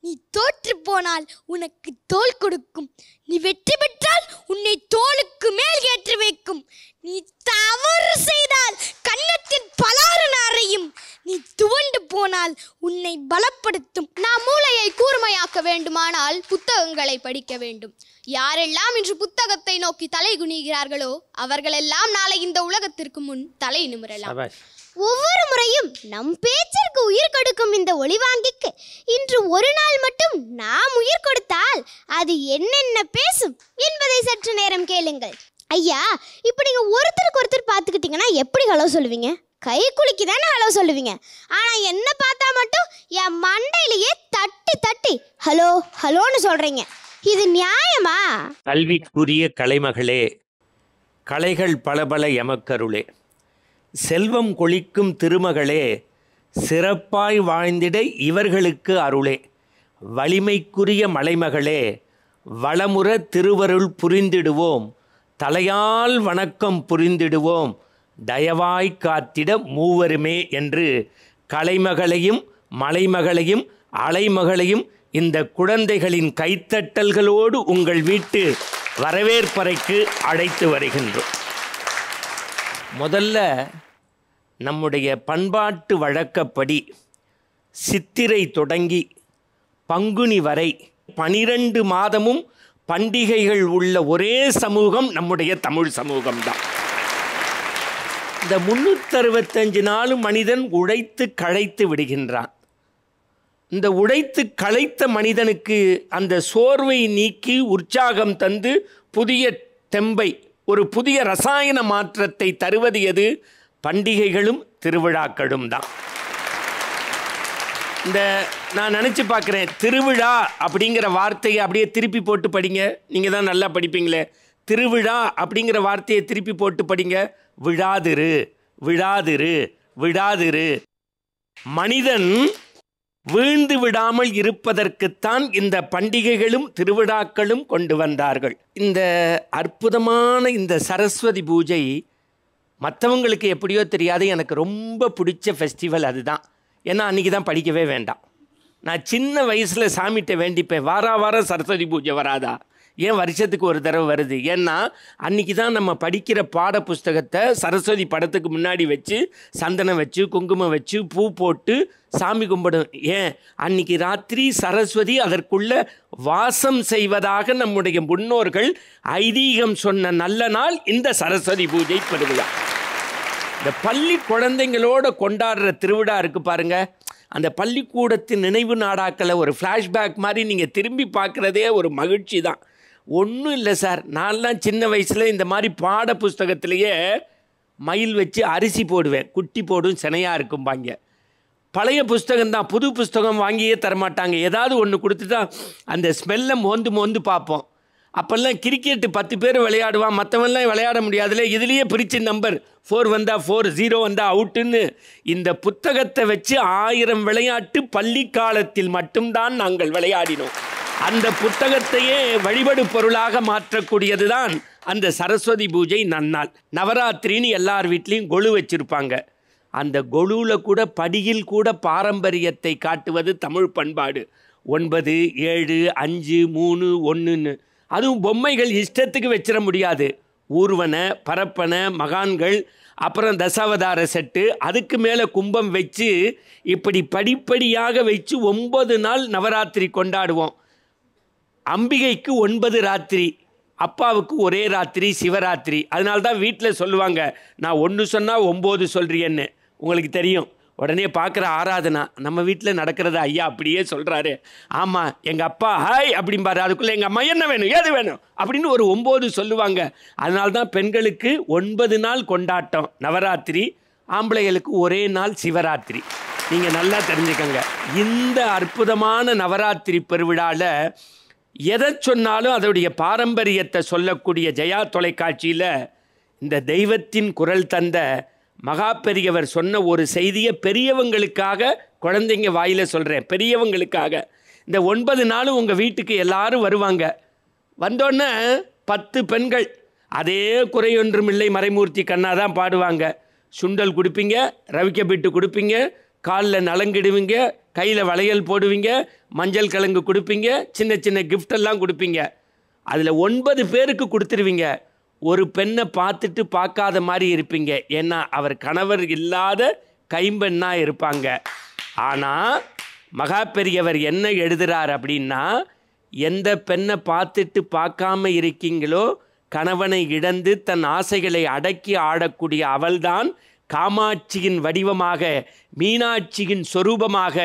நீ தோற்று போனால் உனக்கு தோல் கொடுக்கும், நீ வெற்றி பெற்றால் உன்னை தோளுக்கு மேல் ஏற்றி வைக்கும், நீ தவறு செய்தால் கன்னத்தின் பலாறு அறையும், நீ துவண்டு போனால் உன்னை பலப்படுத்தும். நாம் மூளையை கூர்மையாக்க வேண்டுமானால் புத்தகங்களை படிக்க வேண்டும். யாரெல்லாம் இன்று புத்தகத்தை நோக்கி தலை குனிகிறார்களோ அவர்களெல்லாம் நாளை இந்த உலகத்திற்கு முன் தலை நிமிரலாம். ஒவ்வொரு முறையும் நம் பேச்சிற்கு உயிர் கொடுக்கும் இந்த ஒளிவாங்கிக்கு இன்று ஒரு நாள் மட்டும் நாம் உயிர் கொடுத்தால் அது என்னென்ன பேசும் என்பதை சற்று நேரம் கேளுங்கள். ஐயா, இப்போ நீங்கள் ஒருத்தருக்கு ஒருத்தர் பார்த்துக்கிட்டிங்கன்னா எப்படி ஹலோ சொல்லுவீங்க? கை குலுக்கி தானே ஹலோ சொல்லுவீங்க. ஆனால் என்ன பார்த்தா மட்டும் என் மண்டையிலேயே தட்டி தட்டி ஹலோ ஹலோன்னு சொல்கிறீங்க. இது நியாயமா? கல்விக்குரிய கலைமகளே, கலைகள் பலபல எமக்கருளே, செல்வம் கொளிக்கும் திருமகளே, சிறப்பாய் வாழ்ந்திட இவர்களுக்கு அருளே, வலிமைக்குரிய மலைமகளே, வளமுற திருவருள் புரிந்திடுவோம், தலையால் வணக்கம் புரிந்திடுவோம், தயவாய் காத்திட மூவருமே என்று கலைமகளையும் மலைமகளையும் அலைமகளையும் இந்த குழந்தைகளின் கைத்தட்டல்களோடு உங்கள் வீட்டு வரவேற்பறைக்கு அழைத்து வருகின்றோம். முதல்ல நம்முடைய பண்பாட்டு வழக்கப்படி சித்திரை தொடங்கி பங்குனி வரை 12 மாதமும் பண்டிகைகள் உள்ள ஒரே சமூகம் நம்முடைய தமிழ் சமூகம்தான். இந்த 365 நாளும் மனிதன் உழைத்து களைத்து விடுகின்றான். இந்த உழைத்து களைத்த மனிதனுக்கு அந்த சோர்வை நீக்கி உற்சாகம் தந்து புதிய தெம்பை, ஒரு புதிய ரசாயன மாற்றத்தை தருவது எது? பண்டிகைகளும் திருவிழாக்களும் தான். இந்த நான் நினச்சி பார்க்குறேன், திருவிழா அப்படிங்கிற வார்த்தையை அப்படியே திருப்பி போட்டு படிங்க. நீங்கள் தான் நல்லா படிப்பீங்களே. திருவிழா அப்படிங்கிற வார்த்தையை திருப்பி போட்டு படிங்க. விழாதிரு விழாதிரு விழாதிரு. மனிதன் வீழ்ந்து விடாமல் இருப்பதற்குத்தான் இந்த பண்டிகைகளும் திருவிழாக்களும் கொண்டு வந்தார்கள். இந்த அற்புதமான இந்த சரஸ்வதி பூஜை மற்றவங்களுக்கு எப்படியோ தெரியாது, எனக்கு ரொம்ப பிடிச்ச ஃபெஸ்டிவல் அதுதான். ஏன்னா அன்றைக்கி தான் படிக்கவே வேண்டாம். நான் சின்ன வயசில் சாமிகிட்ட வேண்டிப்பேன், வாரம் சரஸ்வதி பூஜை வராதா? ஏன் வருஷத்துக்கு ஒரு தடவை வருது? ஏன்னா அன்றைக்கி தான் நம்ம படிக்கிற பாட புஸ்தகத்தை சரஸ்வதி படத்துக்கு முன்னாடி வச்சு சந்தனம் வச்சு குங்குமம் வச்சு பூ போட்டு சாமி கும்பிடும். ஏன் அன்றைக்கி ராத்திரி சரஸ்வதி அதற்குள்ள வாசம் செய்வதாக நம்முடைய முன்னோர்கள் ஐதீகம் சொன்ன நல்ல நாள் இந்த சரஸ்வதி பூஜை பெருவிழா. இந்த பள்ளி குழந்தைங்களோட கொண்டாடுற திருவிழா இருக்குது பாருங்கள். அந்த பள்ளிக்கூடத்தின் நினைவு நாடாக்களை ஒரு ஃப்ளாஷ்பேக் மாதிரி நீங்கள் திரும்பி பார்க்குறதே ஒரு மகிழ்ச்சி தான். ஒன்றும் இல்லை சார், நான்லாம் சின்ன வயசில் இந்த மாதிரி பாட புஸ்தகத்திலேயே மயில் வச்சு அரிசி போடுவேன், குட்டி போடும் சினையாக இருக்கும்பாங்க. பழைய புஸ்தகம்தான், புது புஸ்தகம் வாங்கியே தரமாட்டாங்க. ஏதாவது ஒன்று கொடுத்துட்டா அந்த ஸ்மெல்லை மோந்து பார்ப்போம். அப்போல்லாம் கிரிக்கெட்டு 10 பேர் விளையாடுவான், மற்றவெல்லாம் விளையாட முடியாதுல, இதுலேயே பிரித்து நம்பர் 4 வந்தால் 4, 0 வந்தால் அவுட்டுன்னு இந்த புத்தகத்தை வச்சு 1000 விளையாட்டு பள்ளி காலத்தில் மட்டும்தான் நாங்கள் விளையாடினோம். அந்த புத்தகத்தையே வழிபடு பொருளாக மாற்றக்கூடியது தான் அந்த சரஸ்வதி பூஜை நன்னாள். நவராத்திரின்னு எல்லார் வீட்லேயும் கொலு வச்சுருப்பாங்க. அந்த கொலுவில் கூட படியில் கூட பாரம்பரியத்தை காட்டுவது தமிழ் பண்பாடு. 9, 7, 5, 3, 1ன்னு. அதுவும் பொம்மைகள் இஷ்டத்துக்கு வச்சிட முடியாது. ஊர்வனை, பரப்பனை, மகான்கள், அப்புறம் தசாவதார செட்டு, அதுக்கு மேலே கும்பம் வச்சு இப்படி படிப்படியாக வச்சு 9 நாள் நவராத்திரி கொண்டாடுவோம். அம்பிகைக்கு 9 ராத்திரி, அப்பாவுக்கு ஒரே ராத்திரி சிவராத்திரி. அதனால்தான் வீட்டில் சொல்லுவாங்க, நான் 1 சொன்னால் 9 சொல்கிறேன்னு. உங்களுக்கு தெரியும், உடனே பார்க்குற ஆராதனா நம்ம வீட்டில் நடக்கிறத ஐயா அப்படியே சொல்கிறாரு. ஆமாம், எங்கள் அப்பா ஹாய் அப்படிம்பாரு, அதுக்குள்ளே எங்கள் அம்மா என்ன வேணும் ஏது வேணும் அப்படின்னு ஒரு 9 சொல்லுவாங்க. அதனால்தான் பெண்களுக்கு 9 நாள் கொண்டாட்டம் நவராத்திரி, ஆம்பளைகளுக்கு ஒரே நாள் சிவராத்திரி. நீங்கள் நல்லா தெரிஞ்சுக்கங்க. இந்த அற்புதமான நவராத்திரி பெருவிழாவில் எதை சொன்னாலும் அதோடைய பாரம்பரியத்தை சொல்லக்கூடிய ஜெயா தொலைக்காட்சியில் இந்த தெய்வத்தின் குரல் தந்த மகா பெரியவர் சொன்ன ஒரு செய்தியை பெரியவங்களுக்காக, குழந்தைங்க வாயில் சொல்கிறேன், பெரியவங்களுக்காக. இந்த 9 நாளும் உங்கள் வீட்டுக்கு எல்லாரும் வருவாங்க. வந்தோடனே 10 பெண்கள் அதே குறையொன்றுமில்லை மறைமூர்த்தி கண்ணா தான் பாடுவாங்க. சுண்டல் கொடுப்பீங்க, ரவிக்க பிட்டு கொடுப்பீங்க, காலில் நலங்கிடுவீங்க, கையில் வளையல் போடுவீங்க, மஞ்சள் கிழங்கு கொடுப்பீங்க, சின்ன சின்ன கிஃப்டெல்லாம் கொடுப்பீங்க. அதில் 9 பேருக்கு கொடுத்துருவீங்க. ஒரு பெண்ணை பார்த்துட்டு பார்க்காத மாதிரி இருப்பீங்க. ஏன்னா அவர் கணவர் இல்லாத கைம்பெண்ணாக இருப்பாங்க. ஆனால் மகா பெரியவர் என்ன எழுதுகிறார் அப்படின்னா, எந்த பெண்ணை பார்த்துட்டு பார்க்காம இருக்கீங்களோ கணவனை இழந்து தன் ஆசைகளை அடக்கி ஆடக்கூடிய அவள்தான் காமாட்சியின் வடிவமாக, மீனாட்சியின் சொரூபமாக,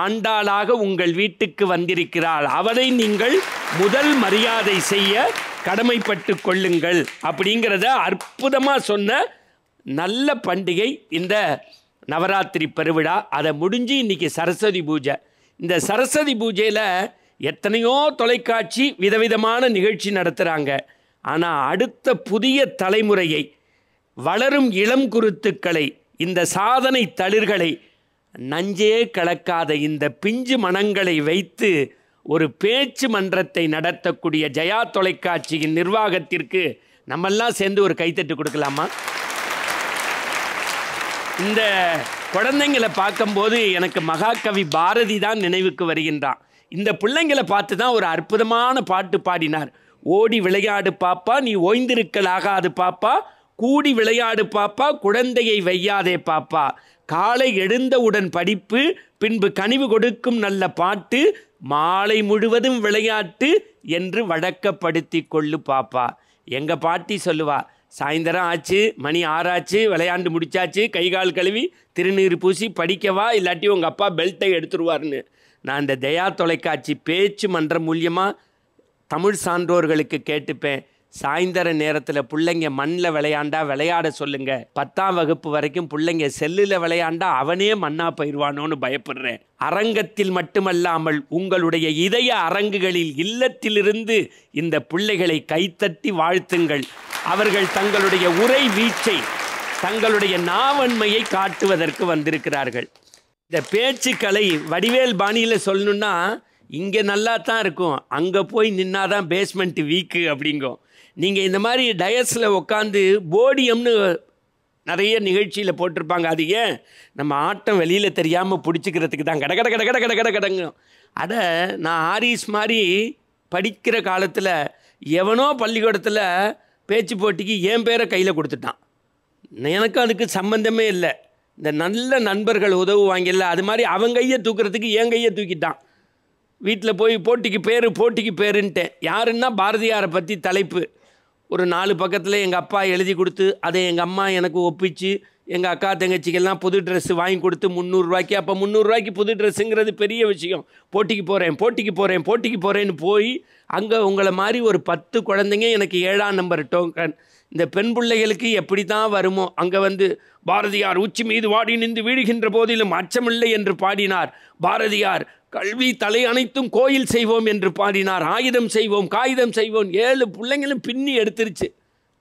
ஆண்டாளாக உங்கள் வீட்டுக்கு வந்திருக்கிறாள். அவளை நீங்கள் முதல் மரியாதை செய்ய கடமைப்பட்டு கொள்ளுங்கள் அப்படிங்கிறத அற்புதமாக சொன்ன நல்ல பண்டிகை இந்த நவராத்திரி பெருவிழா. அதை முடிஞ்சு இன்றைக்கி சரஸ்வதி பூஜை. இந்த சரஸ்வதி பூஜையில் எத்தனையோ தொலைக்காட்சி விதவிதமான நிகழ்ச்சி நடத்துகிறாங்க. ஆனால் அடுத்த புதிய தலைமுறையை, வளரும் இளம் குருத்துக்களை, இந்த சாதனை தளிர்களை, நஞ்சே கலக்காத இந்த பிஞ்சு மனங்களை வைத்து ஒரு பேச்சு மன்றத்தை நடத்தக்கூடிய ஜெயா தொலைக்காட்சியின் நிர்வாகத்திற்கு நம்மெல்லாம் சேர்ந்து ஒரு கைத்தட்டு கொடுக்கலாமா? இந்த குழந்தைங்களை பார்க்கும்போது எனக்கு மகாகவி பாரதி தான் நினைவுக்கு வருகின்றான். இந்த பிள்ளைங்களை பார்த்து தான் ஒரு அற்புதமான பாட்டு பாடினார். ஓடி விளையாடு பாப்பா, நீ ஓய்ந்திருக்கலாகாது பாப்பா, கூடி விளையாடு பாப்பா, குழந்தையை வையாதே பாப்பா, காலை எழுந்தவுடன் படிப்பு, பின்பு கனிவு கொடுக்கும் நல்ல பாட்டு, மாலை முழுவதும் விளையாட்டு என்று வழக்கப்படுத்தி கொள்ளு பாப்பா. எங்கள் பாட்டி சொல்லுவா, சாயந்தரம் ஆச்சு, மணி 6 ஆச்சு, விளையாண்டு முடிச்சாச்சு, கை கால் கழுவி திருநீர் பூசி படிக்கவா, இல்லாட்டி உங்கள் அப்பா பெல்ட்டை எடுத்துருவார்னு. நான் இந்த ஜெயா தொலைக்காட்சி பேச்சு மன்றம் மூலியமாக தமிழ் சான்றோர்களுக்கு கேட்டுப்பேன். சாயந்தர நேரத்தில் பிள்ளைங்க மண்ணில் விளையாட சொல்லுங்கள். 10ஆம் வகுப்பு வரைக்கும் பிள்ளைங்க செல்லில் விளையாண்டா அவனே மண்ணா போயிடுவானோன்னு பயப்படுறேன். அரங்கத்தில் மட்டுமல்லாமல் உங்களுடைய இதய அரங்குகளில், இல்லத்திலிருந்து இந்த பிள்ளைகளை கைத்தட்டி வாழ்த்துங்கள். அவர்கள் தங்களுடைய உரை வீச்சை, தங்களுடைய நாவன்மையை காட்டுவதற்கு வந்திருக்கிறார்கள். இந்த பேச்சுக்களை வடிவேல் பாணியில் சொல்லணுன்னா, இங்கே நல்லா தான் இருக்கும், அங்கே போய் நின்னாதான் பேஸ்மெண்ட்டு வீக்கு அப்படிங்கும். நீங்கள் இந்த மாதிரி டயஸில் உட்காந்து போடியம்னு நிறைய நிகழ்ச்சியில் போட்டிருப்பாங்க. அது ஏன் நம்ம ஆட்டம் வெளியில் தெரியாமல் பிடிச்சிக்கிறதுக்கு தான். கட கட கட கட கட கட கடங்கும். அதை நான் ஆரிஸ் மாதிரி படிக்கிற காலத்தில் எவனோ பள்ளிக்கூடத்தில் பேச்சு போட்டிக்கு என் பேரை கையில் கொடுத்துட்டான். எனக்கும் அதுக்கு சம்பந்தமே இல்லை. இந்த நல்ல நண்பர்கள் உதவுவாங்கல்ல, அது மாதிரி அவன் கையை தூக்குறதுக்கு என் கையை தூக்கிட்டான். வீட்டில் போய் போட்டிக்கு பேருன்ட்டேன். யாருன்னா பாரதியாரை பற்றி தலைப்பு ஒரு 4 பக்கத்தில் எங்கள் அப்பா எழுதி கொடுத்து, அதை எங்கள் அம்மா எனக்கு ஒப்பிச்சு, எங்கள் அக்கா தங்கச்சிக்கெல்லாம் புது ட்ரெஸ்ஸு வாங்கி கொடுத்து 300 ரூபாய்க்கு. அப்போ 300 ரூபாய்க்கு புது ட்ரெஸ்ஸுங்கிறது பெரிய விஷயம். போட்டிக்கு போகிறேன்னு போய் அங்கே உங்களை மாதிரி ஒரு 10 குழந்தைங்க, எனக்கு 7ஆம் நம்பர் டோக்கன். இந்த பெண் பிள்ளைகளுக்கு எப்படி தான் வருமோ, அங்கே வந்து பாரதியார் உச்சி மீது வாடி நின்று வீழுகின்ற போதிலும் அச்சமில்லை என்று பாடினார். பாரதியார் கல்வி தலை அனைத்தும் கோயில் செய்வோம் என்று பாடினார். ஆயுதம் செய்வோம், காகிதம் செய்வோம். 7 பிள்ளைங்களும் பின்னி எடுத்துருச்சு.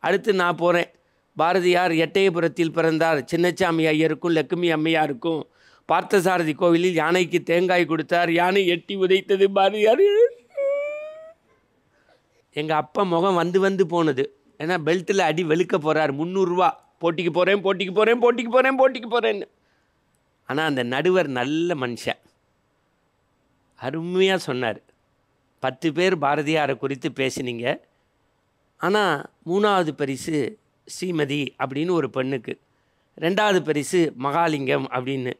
அடுத்து நான் போகிறேன். பாரதியார் எட்டயபுரத்தில் பிறந்தார். சின்னச்சாமி ஐயருக்கும் லட்சுமி அம்மையாருக்கும் பார்த்தசாரதி கோவிலில் யானைக்கு தேங்காய் கொடுத்தார். யானை எட்டி உதைத்தது. பாரதியார் எங்கள் அப்பா முகம் வந்து போனது. ஏன்னா பெல்ட்டில் அடி வெளுக்க போகிறார். 300 ரூபா. போட்டிக்கு போகிறேன்னு. ஆனால் அந்த நடுவர் நல்ல மனுஷன், அருமையாக சொன்னார். 10 பேர் பாரதியாரை குறித்து பேசினீங்க. ஆனால் 3வது பரிசு ஸ்ரீமதி அப்படின்னு ஒரு பெண்ணுக்கு, 2வது பரிசு மகாலிங்கம் அப்படின்னு,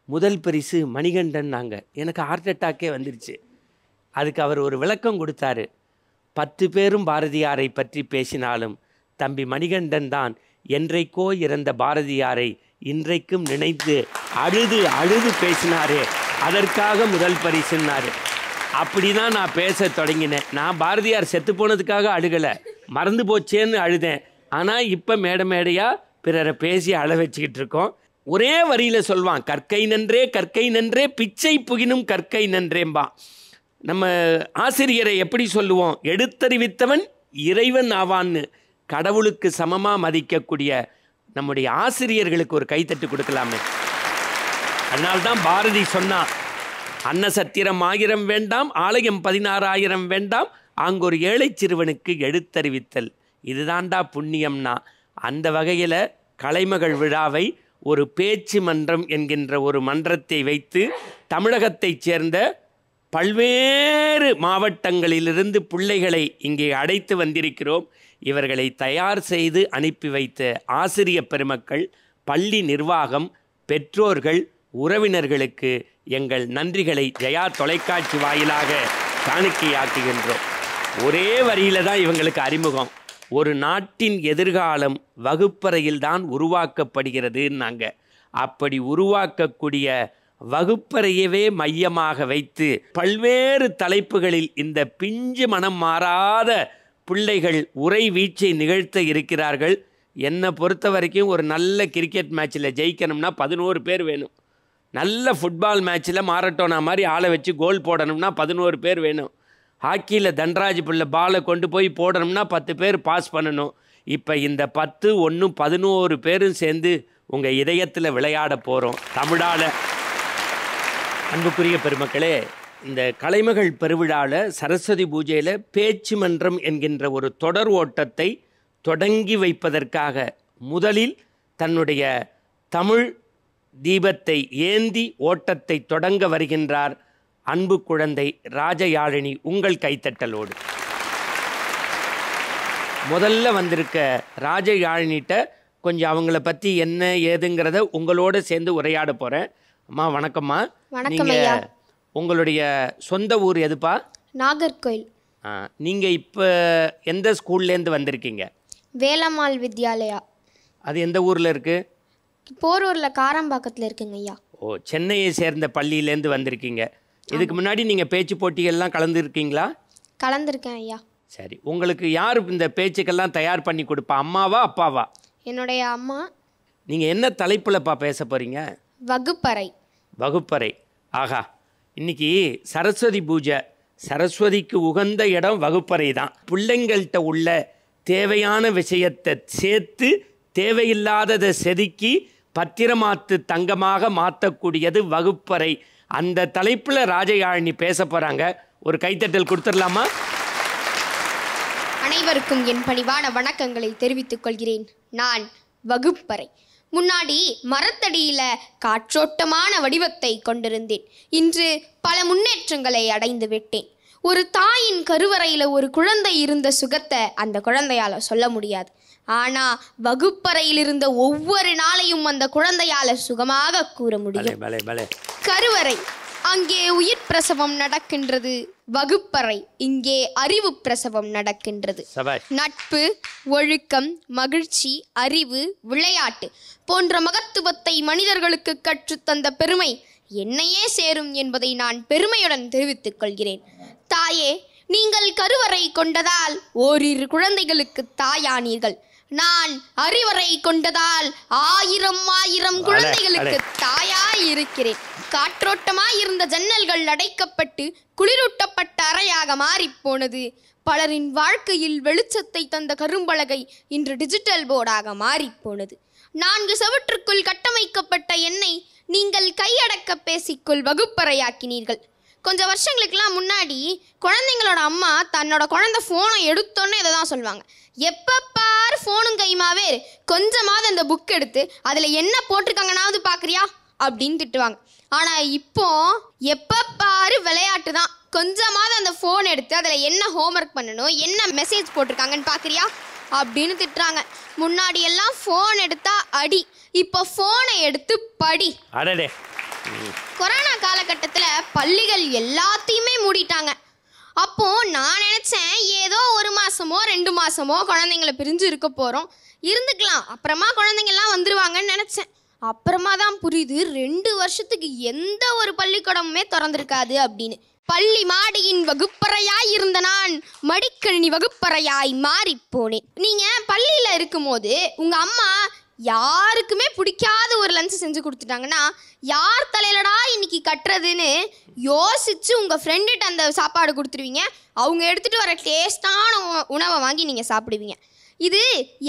முதல் பரிசு மணிகண்டன். நாங்கள் எனக்கு ஹார்ட் அட்டாக்கே வந்துருச்சு. அதுக்கு அவர் ஒரு விளக்கம் கொடுத்தாரு. 10 பேரும் பாரதியாரை பற்றி பேசினாலும் தம்பி மணிகண்டன் தான் என்றைக்கோ இறந்த பாரதியாரை இன்றைக்கும் நினைத்து அழுது பேசினாரே, அதற்காக முதல் பரிசுன்னாரு. அப்படி தான் நான் பேச தொடங்கினேன். நான் பாரதியார் செத்து போனதுக்காக அழுகலை, மறந்து போச்சேன்னு அழுதேன். ஆனால் இப்போ மேடையாக பிறரை பேசி அழ வச்சுக்கிட்டு இருக்கோம். ஒரே வரியில் சொல்வான், கற்கை நன்றே பிச்சை புகினும் கற்கை நன்றேம்பா. நம்ம ஆசிரியரை எப்படி சொல்லுவோம், எடுத்தறிவித்தவன் இறைவன் ஆவான்னு. கடவுளுக்கு சமமாக மதிக்கக்கூடிய நம்முடைய ஆசிரியர்களுக்கு ஒரு கைத்தட்டு கொடுக்கலாமே. அதனால்தான் பாரதி சொன்னான், அன்ன சத்திரம் 1000 வேண்டாம், ஆலயம் 16,000 வேண்டாம், அங்கொரு ஏழை சிறுவனுக்கு எடுத்தறிவித்தல், இதுதான்டா புண்ணியம்னா. அந்த வகையில் கலைமகள் விழாவை ஒரு பேச்சு மன்றம் என்கின்ற ஒரு மன்றத்தை வைத்து தமிழகத்தைச் சேர்ந்த பல்வேறு மாவட்டங்களிலிருந்து பிள்ளைகளை இங்கே அழைத்து வந்திருக்கிறோம். இவர்களை தயார் செய்து அனுப்பி வைத்த ஆசிரிய பெருமக்கள், பள்ளி நிர்வாகம், பெற்றோர்கள், உறவினர்களுக்கு எங்கள் நன்றிகளை ஜெயா தொலைக்காட்சி வாயிலாக காணிக்கையாக்குகின்றோம். ஒரே வரியில் தான் இவங்களுக்கு அறிமுகம். ஒரு நாட்டின் எதிர்காலம் வகுப்பறையில்தான் உருவாக்கப்படுகிறதுன்னாங்க. அப்படி உருவாக்கக்கூடிய வகுப்பறையவே மையமாக வைத்து பல்வேறு தலைப்புகளில் இந்த பிஞ்சு மனம் மாறாத பிள்ளைகள் உரை வீச்சை நிகழ்த்த இருக்கிறார்கள். என்னை பொறுத்த வரைக்கும் ஒரு நல்ல கிரிக்கெட் மேட்ச்சில் ஜெயிக்கணும்னா 11 பேர் வேணும். நல்ல ஃபுட்பால் மேட்ச்சில் மாரட்டோனா மாதிரி ஆளை வச்சு கோல் போடணும்னா 11 பேர் வேணும். ஹாக்கியில் தன்ராஜ் பிள்ளை பாலை கொண்டு போய் போடணும்னா 10 பேர் பாஸ் பண்ணணும். இப்போ இந்த 10, 1, 11 பேரும் சேர்ந்து உங்கள் இதயத்தில் விளையாட போகிறோம் தமிழால். அன்புக்குரிய பெருமக்களே, இந்த கலைமகள் பெருவிழாவில் சரஸ்வதி பூஜையில் பேச்சு மன்றம் என்கின்ற ஒரு தொடர் ஓட்டத்தை தொடங்கி வைப்பதற்காக முதலில் தன்னுடைய தமிழ் தீபத்தை ஏந்தி ஓட்டத்தை தொடங்க வருகின்றார் அன்பு குழந்தை ராஜயாழினி. உங்கள் கைத்தட்டலோடு முதல்ல வந்திருக்க ராஜயாழினிட்ட கொஞ்சம் அவங்கள பற்றி என்ன ஏதுங்கிறத உங்களோட சேர்ந்து உரையாட போகிறேன். அம்மா வணக்கம்மா. நீங்கள் உங்களுடைய சொந்த ஊர் எதுப்பா? நாகர்கோயில். நீங்கள் இப்போ எந்த ஸ்கூல்லேருந்து வந்திருக்கீங்க? வேலம்மாள் வித்யாலயா. அது எந்த ஊரில் இருக்குது? போரூரில் காரம்பாக்கத்தில் இருக்குங்க ஐயா. ஓ, சென்னையை சேர்ந்த பள்ளியிலேருந்து வந்திருக்கீங்க. இதுக்கு முன்னாடி நீங்கள் பேச்சு போட்டிகள்லாம் கலந்துருக்கீங்களா? கலந்துருக்கேன் ஐயா. சரி, உங்களுக்கு யார் இந்த பேச்சுக்கெல்லாம் தயார் பண்ணி கொடுப்பா? அம்மாவா அப்பாவா? என்னுடைய அம்மா. நீங்கள் என்ன தலைப்புலப்பா பேச போகிறீங்க? வகுப்பறை. வகுப்பறை. ஆகா, இன்னைக்கு சரஸ்வதி பூஜை. சரஸ்வதிக்கு உகந்த இடம் வகுப்பறை தான். பிள்ளைங்கள்கிட்ட உள்ள தேவையான விஷயத்தை சேர்த்து தேவையில்லாததை செதுக்கி பத்திரமாத்து தங்கமாக மாற்றக்கூடியது வகுப்பறை. அந்த தலைப்பில் ராஜயாழினி பேச போகிறாங்க. ஒரு கைத்தட்டல் கொடுத்துடலாமா? அனைவருக்கும் என் பணிவான வணக்கங்களை தெரிவித்துக் கொள்கிறேன். நான் வகுப்பறை. முன்னாடி மரத்தடியில காற்றோட்டமான வடிவத்தை கொண்டிருந்தேன். இன்று பல முன்னேற்றங்களை அடைந்து விட்டேன். ஒரு தாயின் கருவறையில் ஒரு குழந்தை இருந்த சுகத்தை அந்த குழந்தையால் சொல்ல முடியாது. ஆனால் வகுப்பறையில் இருந்த ஒவ்வொரு நாளையும் அந்த குழந்தையால் சுகமாக கூற முடியும். கருவறை, அங்கே உயிர் பிரசவம் நடக்கின்றது. வகுப்பறை, இங்கே அறிவு பிரசவம் நடக்கின்றது. நட்பு, ஒழுக்கம், மகிழ்ச்சி, அறிவு, விளையாட்டு போன்ற மகத்துவத்தை மனிதர்களுக்கு கற்றுத்தந்த பெருமை என்னையே சேரும் என்பதை நான் பெருமையுடன் தெரிவித்துக் கொள்கிறேன். தாயே, நீங்கள் கருவறை கொண்டதால் ஓரிரு குழந்தைகளுக்கு தாயானீர்கள். நான் அறிவறை கொண்டதால் 1000 குழந்தைகளுக்கு தாயாய் இருக்கிறேன். காற்றோட்டமாய் இருந்த ஜன்னல்கள் அடைக்கப்பட்டு குளிரூட்டப்பட்ட அறையாக மாறிப்போனது. பலரின் வாழ்க்கையில் வெளிச்சத்தை தந்த கரும்பலகை இன்று டிஜிட்டல் போர்டாக மாறிப்போனது. 4 செவற்றுக்குள் கட்டமைக்கப்பட்ட என்னை நீங்கள் கையடக்க பேசிக்குள் வகுப்பறையாக்கினீர்கள். கொஞ்சம் வருஷங்களுக்கெல்லாம் முன்னாடி குழந்தைங்களோட அம்மா தன்னோட குழந்தை ஃபோனை எடுத்தோன்னே இதை தான் சொல்லுவாங்க, எப்போ பாரு ஃபோனும் கைமாவே, கொஞ்சமாவது அந்த புக் எடுத்து அதில் என்ன போட்டிருக்காங்கனாவது பார்க்குறியா அப்படின்னு திட்டுவாங்க. ஆனால் இப்போ எப்போ பாரு விளையாட்டு தான், கொஞ்சமாவது அந்த ஃபோன் எடுத்து அதில் என்ன ஹோம்ஒர்க் பண்ணணும், என்ன மெசேஜ் போட்டிருக்காங்கன்னு பார்க்குறியா அப்படின்னு திட்டுறாங்க. முன்னாடி எல்லாம் ஃபோன் எடுத்தா அடி, இப்போ ஃபோனை எடுத்து படி. கொரோனா காலகட்டத்தில் பள்ளிகள் எல்லாத்தையுமே மூடிட்டாங்க. அப்போ நான் நினச்சேன், ஏதோ 1 மாதமோ 2 மாதமோ குழந்தைங்கள பிரிஞ்சு இருக்க போகிறோம், இருந்துக்கலாம், அப்புறமா குழந்தைங்கள்லாம் வந்துடுவாங்கன்னு நினச்சேன். அப்புறமா தான் புரியுது 2 வருஷத்துக்கு எந்த ஒரு பள்ளிக்கூடமுமே திறந்திருக்காது அப்படின்னு. பள்ளி மாடியின் வகுப்பறையாய் இருந்த நான் மடிக்கணினி வகுப்பறையாய் மாறிப்போனேன். நீங்கள் பள்ளியில் இருக்கும்போது உங்கள் அம்மா யாருக்குமே பிடிக்காத ஒரு லஞ்சு செஞ்சு கொடுத்துட்டாங்கன்னா யார் தலையிலடா இன்னைக்கு கட்டுறதுன்னு யோசித்து உங்கள் ஃப்ரெண்டுகிட்ட அந்த சாப்பாடு கொடுத்துருவீங்க. அவங்க எடுத்துகிட்டு வர டேஸ்டான உணவை வாங்கி நீங்கள் சாப்பிடுவீங்க. இது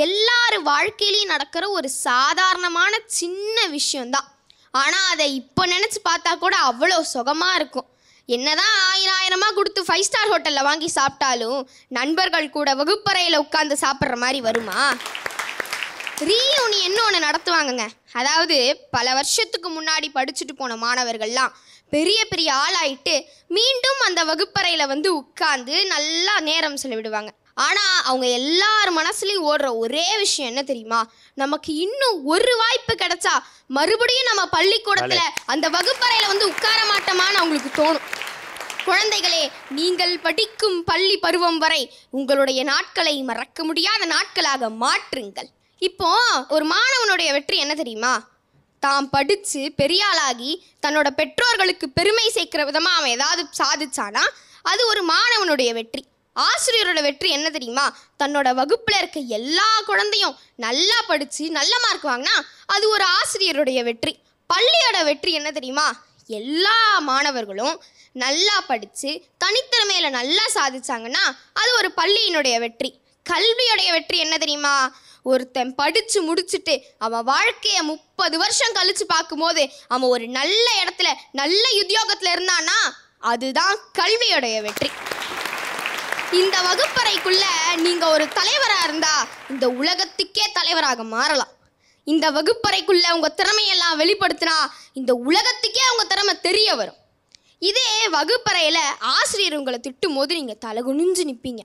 எல்லார் வாழ்க்கையிலையும் நடக்கிற ஒரு சாதாரணமான சின்ன விஷயந்தான். ஆனால் அதை இப்போ நினச்சி பார்த்தா கூட அவ்வளோ சுகமாக இருக்கும். என்னதான் 1000 கொடுத்து 5 ஸ்டார் ஹோட்டலில் வாங்கி சாப்பிட்டாலும் நண்பர்கள் கூட வகுப்பறையில் உட்காந்து சாப்பிட்ற மாதிரி வருமா? ரீயூனியன் ஒன்று நடத்துவாங்கங்க. அதாவது பல வருஷத்துக்கு முன்னாடி படிச்சுட்டு போன மாணவர்கள்லாம் பெரிய பெரிய ஆளாயிட்டு மீண்டும் அந்த வகுப்பறையில் வந்து உட்கார்ந்து நல்லா நேரம் செலவிடுவாங்க. ஆனால் அவங்க எல்லார் மனசுலையும் ஓடுற ஒரே விஷயம் என்ன தெரியுமா? நமக்கு இன்னும் ஒரு வாய்ப்பு கிடைச்சா மறுபடியும் நம்ம பள்ளிக்கூடத்தில் அந்த வகுப்பறையில் வந்து உட்கார மாட்டோமான்னு அவங்களுக்கு தோணும். குழந்தைகளே, நீங்கள் படிக்கும் பள்ளி பருவம் வரை உங்களுடைய நாட்களை மறக்க முடியாத நாட்களாக மாற்றுங்கள். இப்போ ஒரு மாணவனுடைய வெற்றி என்ன தெரியுமா? தாம் படித்து பெரியாளாகி தன்னோட பெற்றோர்களுக்கு பெருமை சேர்க்கிற விதமாக அவன் ஏதாவது சாதிச்சானா அது ஒரு மாணவனுடைய வெற்றி. ஆசிரியரோட வெற்றி என்ன தெரியுமா? தன்னோட வகுப்பில் இருக்க எல்லா குழந்தையும் நல்லா படித்து நல்ல மார்க் வாங்கினா அது ஒரு ஆசிரியருடைய வெற்றி. பள்ளியோட வெற்றி என்ன தெரியுமா? எல்லா மாணவர்களும் நல்லா படித்து தனித்திறமையில் நல்லா சாதிச்சாங்கன்னா அது ஒரு பள்ளியினுடைய வெற்றி. கல்வியுடைய வெற்றி என்ன தெரியுமா? ஒருத்தன் படித்து முடிச்சுட்டு அவன் வாழ்க்கையை 30 வருஷம் கழித்து பார்க்கும்போது அவன் ஒரு நல்ல இடத்துல நல்ல உத்தியோகத்தில் இருந்தான்னா அதுதான் கல்வியுடைய வெற்றி. இந்த வகுப்பறைக்குள்ள நீங்கள் ஒரு தலைவராக இருந்தால் இந்த உலகத்துக்கே தலைவராக மாறலாம். இந்த வகுப்பறைக்குள்ள உங்கள் திறமையெல்லாம் வெளிப்படுத்தினா இந்த உலகத்துக்கே உங்கள் திறமை தெரிய வரும். இதே வகுப்பறையில் ஆசிரியர் உங்களை திட்டும் போது நீங்கள் தலகுனிஞ்சு நிற்பீங்க.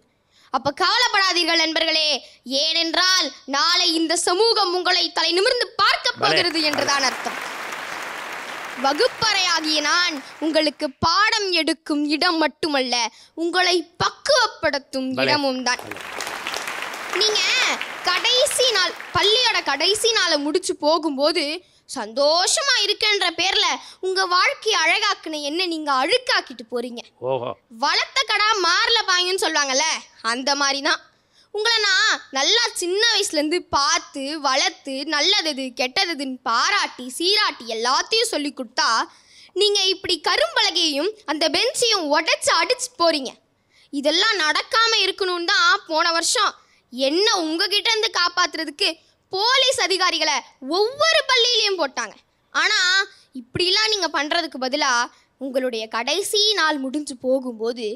அப்போ கவலைப்படாதீர்கள் நண்பர்களே, ஏனென்றால் நாளை இந்த சமூகம் உங்களை தலை நிமிர்ந்து பார்க்க போகிறது என்றுதான் அர்த்தம். வகுப்பறையாகிய நான் உங்களுக்கு பாடம் எடுக்கும் இடம் மட்டுமல்ல, உங்களை பக்குவப்படுத்தும் இடமும் தான். நீங்க கடைசி நாள் பள்ளியோட கடைசி நாளை முடிச்சு போகும்போது சந்தோஷமா இருக்குன்ற பேர்ல உங்க வாழ்க்கையை அழகாக்குன என்ன நீங்க அழுக்காக்கிட்டு போறீங்க. வளர்த்த கடா மாறல பாயுன்னு சொல்லுவாங்கல்ல, அந்த மாதிரி தான் உங்களை நான் நல்லா சின்ன வயசுலேருந்து பார்த்து வளர்த்து நல்லது கெட்டதுன்னு பாராட்டி சீராட்டி எல்லாத்தையும் சொல்லி கொடுத்தா நீங்கள் இப்படி கரும்பலகையையும் அந்த பெஞ்சையும் உடச்சி அடிச்சு போகிறீங்க. இதெல்லாம் நடக்காமல் இருக்கணும்னு தான் போன வருஷம் என்ன உங்ககிட்ட இருந்து காப்பாற்றுறதுக்கு போலீஸ் அதிகாரிகளை ஒவ்வொரு பள்ளியிலையும் போட்டாங்க. ஆனால் இப்படிலாம் நீங்கள் பண்ணுறதுக்கு பதிலாக உங்களுடைய கடைசி நாள் முடிஞ்சு போகும்போது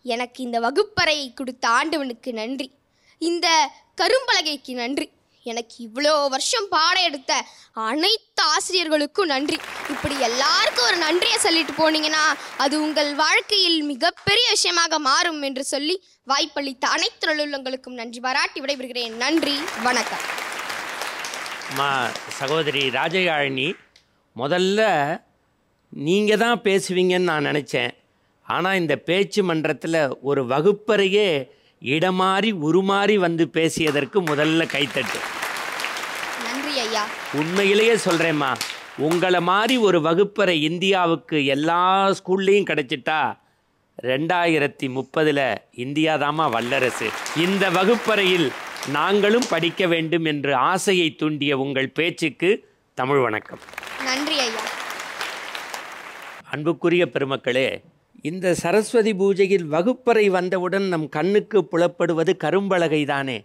எனக்கு இந்த வகுப்பறையை கொடுத்த ஆண்டவனுக்கு நன்றி, இந்த கரும்பலகைக்கு நன்றி, எனக்கு இவ்வளோ வருஷம் பாடம் எடுத்த அனைத்து ஆசிரியர்களுக்கும் நன்றி, இப்படி எல்லாருக்கும் ஒரு நன்றியை சொல்லிட்டு போனீங்கன்னா அது உங்கள் வாழ்க்கையில் மிகப்பெரிய விஷயமாக மாறும் என்று சொல்லி வாய்ப்பளித்த அனைத்து நல்லுள்ளங்களுக்கும் நன்றி பாராட்டி விடைபெறுகிறேன். நன்றி, வணக்கம். சகோதரி ராஜயாழினி, முதல்ல நீங்கள் தான் பேசுவீங்கன்னு நான் நினச்சேன். ஆனால் இந்த பேச்சு மன்றத்தில் ஒரு வகுப்பறையே இடமாறி உருமாறி வந்து பேசியதற்கு முதல்ல கைத்தட்டு. நன்றி ஐயா. உண்மையிலேயே சொல்கிறேம்மா, உங்களை மாதிரி ஒரு வகுப்பறை இந்தியாவுக்கு எல்லா ஸ்கூல்லையும் கிடச்சிட்டா 2030 இந்தியா தாம்மா வல்லரசு. இந்த வகுப்பறையில் நாங்களும் படிக்க வேண்டும் என்று ஆசையை தூண்டிய உங்கள் பேச்சுக்கு தமிழ் வணக்கம். நன்றி ஐயா. அன்புக்குரிய பெருமக்களே, இந்த சரஸ்வதி பூஜையில் வகுப்பறை வந்தவுடன் நம் கண்ணுக்கு புலப்படுவது கரும்பலகை தானே.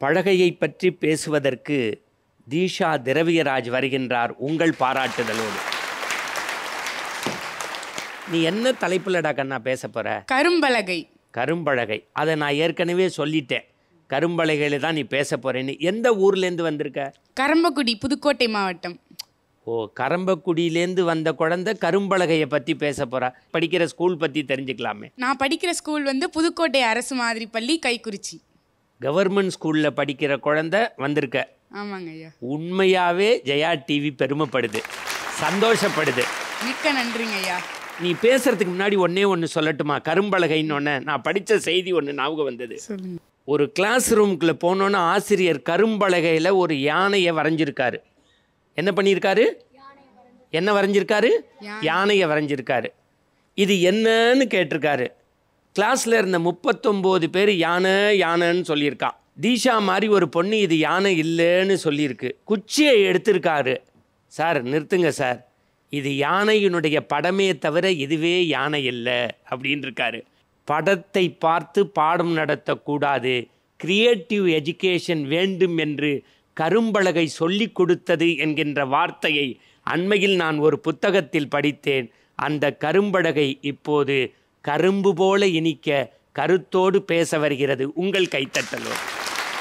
பலகையை பற்றி பேசுவதற்கு தீஷா திரவியராஜ் வருகின்றார் உங்கள் பாராட்டுதலோடு. நீ என்ன தலைப்புலடா கண்ணா பேச போற? கரும்பலகை. கரும்பலகை, அதை நான் ஏற்கனவே சொல்லிட்டேன். கரும்பலகையில் தான் நீ பேச போறேன்னு. எந்த ஊர்லேருந்து வந்திருக்க? கரம்பக்குடி, புதுக்கோட்டை மாவட்டம். ஓ, கரம்பக்குடியிலேருந்து வந்த குழந்தை கரும்பலகையை பற்றி பேச போகிறா. படிக்கிற ஸ்கூல் பற்றி தெரிஞ்சுக்கலாமே. நான் படிக்கிற ஸ்கூல் வந்து புதுக்கோட்டை அரசு மாதிரி பள்ளி, கைக்குறிச்சி. கவர்மெண்ட் ஸ்கூலில் படிக்கிற குழந்தை வந்திருக்க. ஆமாங்க ஐயா. உண்மையாகவே ஜெயா டிவி பெருமைப்படுது, சந்தோஷப்படுது. மிக்க நன்றிங்க ஐயா. நீ பேசுறதுக்கு முன்னாடி ஒன்று சொல்லட்டுமா? கரும்பலகைன்னு ஒன்று நான் படித்த செய்தி ஒன்று ஞாபகம் வந்தது. சொல்லுங்க. ஒரு கிளாஸ் ரூமுக்குள்ளே போனோன்னா ஆசிரியர் கரும்பலகையில் ஒரு யானையை வரைஞ்சிருக்காரு. என்ன பண்ணியிருக்காரு? என்ன வரைஞ்சிருக்காரு? யானையை வரைஞ்சிருக்காரு. இது என்னன்னு கேட்டிருக்காரு. கிளாஸில் இருந்த 39 பேர் யானைன்னு சொல்லியிருக்கான். தீஷா மாதிரி ஒரு பொண்ணு இது யானை இல்லைன்னு சொல்லியிருக்கு. குச்சியை எடுத்திருக்காரு. சார் நிறுத்துங்க சார், இது யானையினுடைய படமே தவிர இதுவே யானை இல்லை அப்படின்னு இருக்காரு. படத்தை பார்த்து பாடம் நடத்தக்கூடாது, கிரியேட்டிவ் எஜுகேஷன் வேண்டும் என்று கரும்பலகை சொல்லி கொடுத்தது என்கின்ற வார்த்தையை அண்மையில் நான் ஒரு புத்தகத்தில் படித்தேன். அந்த கரும்பலகை இப்போது கரும்பு போல இனிக்க கருத்தோடு பேச வருகிறது. உங்கள் கைத்தட்டலோ.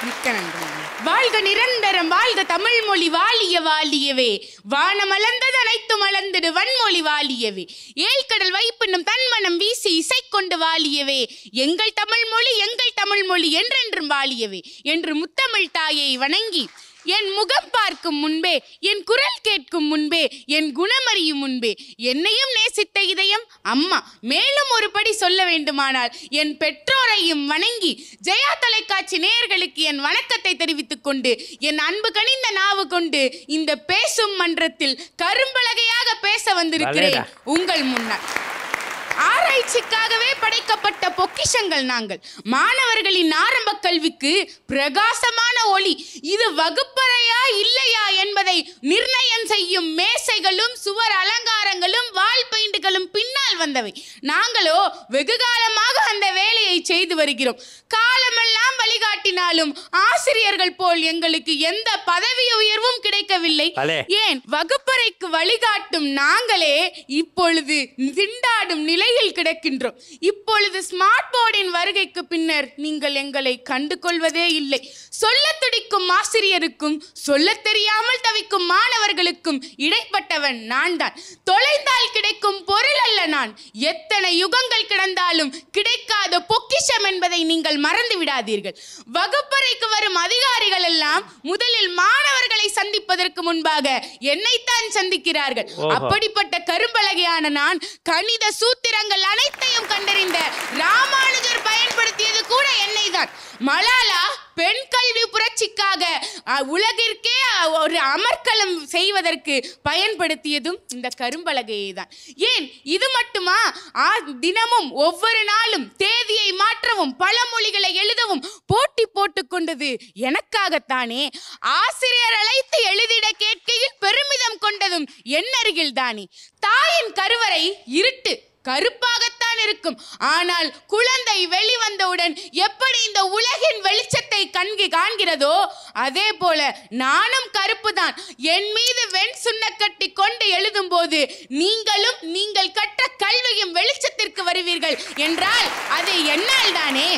மிக்க நன்றி. வாழ்க நிரந்தரம், வாழ்க தமிழ் மொழி வாழிய வாழியவே, வானமலர்ந்தது அனைத்து மலர்ந்தது வன்மொழி வாழியவே, ஏழ்கடல் வைப்பினும் தன்மனம் வீசி இசை கொண்டு வாழியவே, எங்கள் தமிழ் மொழி என்றென்றும் வாழியவே என்று முத்தமிழ் தாயை வணங்கி, என் முகம் பார்க்கும் முன்பே, என் குரல் கேட்கும் முன்பே, என் குணமறியும் முன்பே என்னையும் நேசித்த இதயம் அம்மா. மேலும் ஒரு படி சொல்ல வேண்டுமானால் என் பெற்றோரையும் வணங்கி, ஜெயா தொலைக்காட்சி நேயர்களுக்கு என் வணக்கத்தை தெரிவித்துக் கொண்டு, என் அன்பு கனிந்த நாவு கொண்டு இந்த பேசும் மன்றத்தில் கரும்பலகையாக பேச வந்திருக்கிறேன் உங்கள் முன்னால். ஆராய்ச்சிக்காகவே படைக்கப்பட்ட பொக்கிஷங்கள் நாங்கள். மாணவர்களின் ஆரம்ப கல்விக்கு பிரகாசமான ஒளி. இது வகுப்பறையா இல்லையா என்பதை நிர்ணயம் செய்யும் மேசைகளும் சுவர் அலங்காரங்களும் வால் பெயிண்டுகளும் பின்னால் வந்தவை. நாங்களோ வெகு காலமாக அந்த வேலையை செய்து வருகிறோம். காலமெல்லாம் வழிகாட்டினாலும் ஆசிரியர்கள் போல் எங்களுக்கு எந்த பதவி உயர்வும் கிடைக்கவில்லை. ஏன் வகுப்பறைக்கு வழிகாட்டும் நாங்களே இப்பொழுது திண்டாடும் நிலையில் கிடக்கின்றோம். இப்பொழுது ஸ்மார்ட் போர்டின் வருகைக்கு பின்னர் நீங்கள் எங்களை கண்டு கொள்வதே இல்லை. சொல்ல துடிக்கும் ஆசிரியருக்கும் சொல்ல தெரியாமல் தவிக்கும் மாணவர்களுக்கும் இடைப்பட்டவன் நான் தான். தொலைந்தால் கிடைக்கும் பொருள் அல்ல நான். எத்தனை யுகங்கள் கிடந்தாலும் கிடைக்காத பொக்கிஷம் என்பதை நீங்கள் மறந்து விடாதீர்கள். வகுப்பறைக்கு வரும் அதிகாரிகள் எல்லாம் முதலில் மாணவர்களை சந்திப்பதற்கு முன்பாக என்னைத்தான் சந்திக்கிறார்கள். அப்படிப்பட்ட கரும்பலகையான நான் கணித சூத்திரங்கள் அனைத்தையும் கண்டறிந்த ராமானுஜர் பயன்படுத்தியது கூட என்னை தான். மலாலா பெண் கல்வி புரட்சிக்காக உலகிற்கே ஒரு அமர்க்களம் செய்வதற்கு பயன்படுத்தியதும் இந்த கரும்பலகையை தான். ஏன் இது மட்டுமா, தினமும் ஒவ்வொரு நாளும் தேதியை மாற்றவும் பழமொழிகளை எழுதவும் போட்டி போட்டுக் கொண்டது எனக்காகத்தானே. ஆசிரியர் அழைத்து எழுதிட கேட்கையில் பெருமிதம் கொண்டதும் என்னருகில் தானே. தாயின் கருவறை இருட்டு கருப்பாகத்தான் இருக்கும். ஆனால் குழந்தை வெளிவந்தவுடன் எப்படி இந்த உலகின் வெளிச்சத்தை காண்கிறதோ அதே போல நானும் கருப்பு தான். என் மீது வெண் சுண்ணக்கட்டி கொண்டு எழுதும் போது நீங்களும் நீங்கள் கற்ற கல்வியும் வெளிச்சத்திற்கு வருவீர்கள் என்றால் அது என்னால் தானே.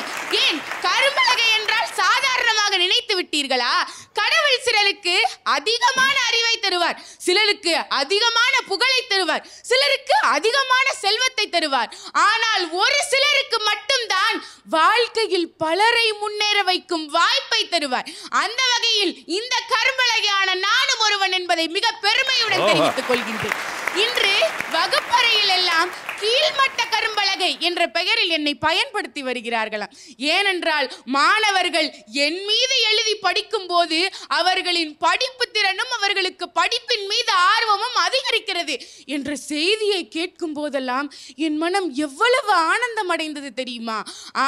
ஏன் கரும்பலகை என்றால் சாதாரணமாக நினைத்து விட்டீர்களா? கடவுள் சிலருக்கு அதிகமான அறிவை தருவார், சிலருக்கு அதிகமான புகழை தருவார், சிலருக்கு அதிகமான செல்வத்தை தருவார். ஆனால் ஒரு சிலருக்கு மட்டும்தான் வாழ்க்கையில் பலரை முன்னேற வைக்கும் வாய்ப்பை தருவார். அந்த வகையில் இந்த கரும்பலகையான நானும் ஒருவன் என்பதை மிக பெருமையுடன் தெரிவித்துக் கொள்கின்றேன். இன்று வகுப்பறையில் எல்லாம் கீழ்மட்ட கரும்பலகை என்ற பெயரில் என்னை பயன்படுத்தி வருகிறார்களாம். ஏனென்றால் மாணவர்கள் என் மீது எழுதி படிக்கும் போது அவர்களின் படிப்பு திறனும் அவர்களுக்கு படிப்பின் மீது ஆர்வமும் அதிகரிக்கிறது என்ற செய்தியை கேட்கும் போதெல்லாம் என் மனம் எவ்வளவு ஆனந்தம் அடைந்தது தெரியுமா?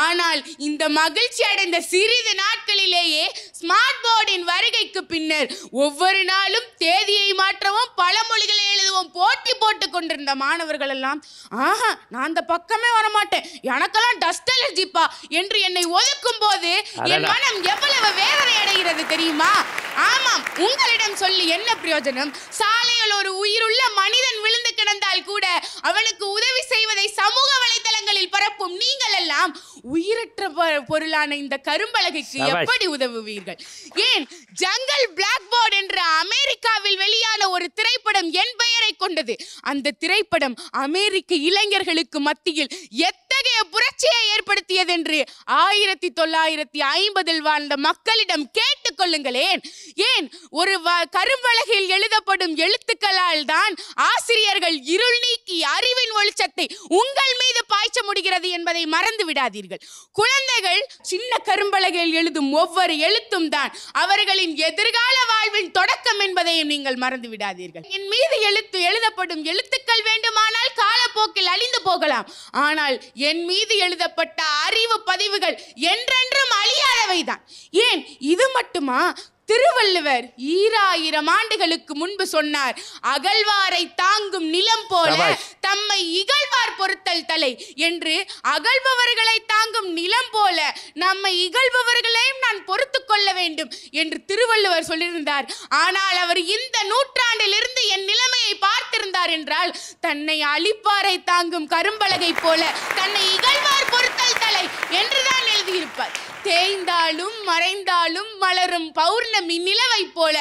ஆனால் இந்த மகிழ்ச்சி அடைந்த சிறிது நாட்களிலேயே ஸ்மார்ட் போர்டின் வருகைக்கு பின்னர் ஒவ்வொரு நாளும் தேதியை மாற்றவும் பழமொழிகளை எழுதுவோம் போட்டி போட்டுக் கொண்டிருந்த மாணவர்கள் எல்லாம், நான் அந்த பக்கமே வரமாட்டேன், எனக்கெல்லாம் டஸ்ட் அலர்ஜிப்பா என்று என்னை ஒதுக்கும் போது என் மனம் எவ்வளவு வேதனை அடைகிறது தெரியுமா? ஆமாம், உங்களிடம் சொல்லி என்ன பிரயோஜனம்? சாலையில் ஒரு உயிருள்ள மனிதன் விழுந்து கிடந்தால் கூட அவனுக்கு உதவி செய்வதை சமூக வலைதளங்களில் பரப்பும் நீங்கள் எல்லாம் உயிரற்ற பொருளான இந்த கரும்பலகைக்கு எப்படி உதவுவீர்கள்? ஏன் ஜங்கல் பிளாக் போர்ட் என்ற அமெரிக்காவில் வெளியான ஒரு திரைப்படம் என் பெயரை கொண்டது. அந்த திரைப்படம் அமெரிக்க இளைஞர்களுக்கு மத்தியில் எத்தகைய புரட்சியை ஏற்படுத்தியது என்று 1950 வாழ்ந்த மக்களிடம் கேட்டுக் கொள்ளுங்களேன். ஏன் ஒரு கரும்பலகையில் எழுதப்படும் எழுத்துக்களால் தான் ஆசிரியர்கள் இருள் நீக்கி அறிவின் வெளிச்சத்தை உங்கள் மீது பாய்ச்ச முடிகிறது என்பதை மறந்து விடாதீர்கள். குழந்தைகள் சின்ன கரும்பலகையில் எழுதும் ஒவ்வொரு எழுத்தும் தான் அவர்களின் எதிர்கால வாழ்வின் தொடக்கம் என்பதையும் நீங்கள் மறந்து விடாதீர்கள். என் மீது எழுதப்படும் எழுத்துக்கள் வேண்டுமானால் காலப்போக்கில் அழிந்து போகலாம், ஆனால் என் மீது எழுதப்பட்ட அறிவு பதிவுகள் என்றென்றும் அழியாதவைதான். ஏன் இது மட்டுமா, திருவள்ளுவர் 2000 ஆண்டுகளுக்கு முன்பு சொன்னார், அகழ்வாரை தாங்கும் நிலம் போல தம்மை இகழ்வார் பொறுத்தல் தலை என்று. அகழ்பவர்களை தாங்கும் நிலம் போல நம்மை இகழ்பவர்களையும் நான் பொறுத்து கொள்ள வேண்டும் என்று திருவள்ளுவர் சொல்லியிருந்தார். ஆனால் அவர் இந்த நூற்றாண்டிலிருந்து என் நிலைமையை பார்த்திருந்தார் என்றால் தன்னை அழிப்பாரை தாங்கும் கரும்பலகை போல தன்னை இகழ்வார் பொறுத்தல் தலை என்றுதான் எழுதியிருப்பார். தேய்ந்தாலும் மறைந்தாலும் மலரும் பௌர்ணமி நிலவை போல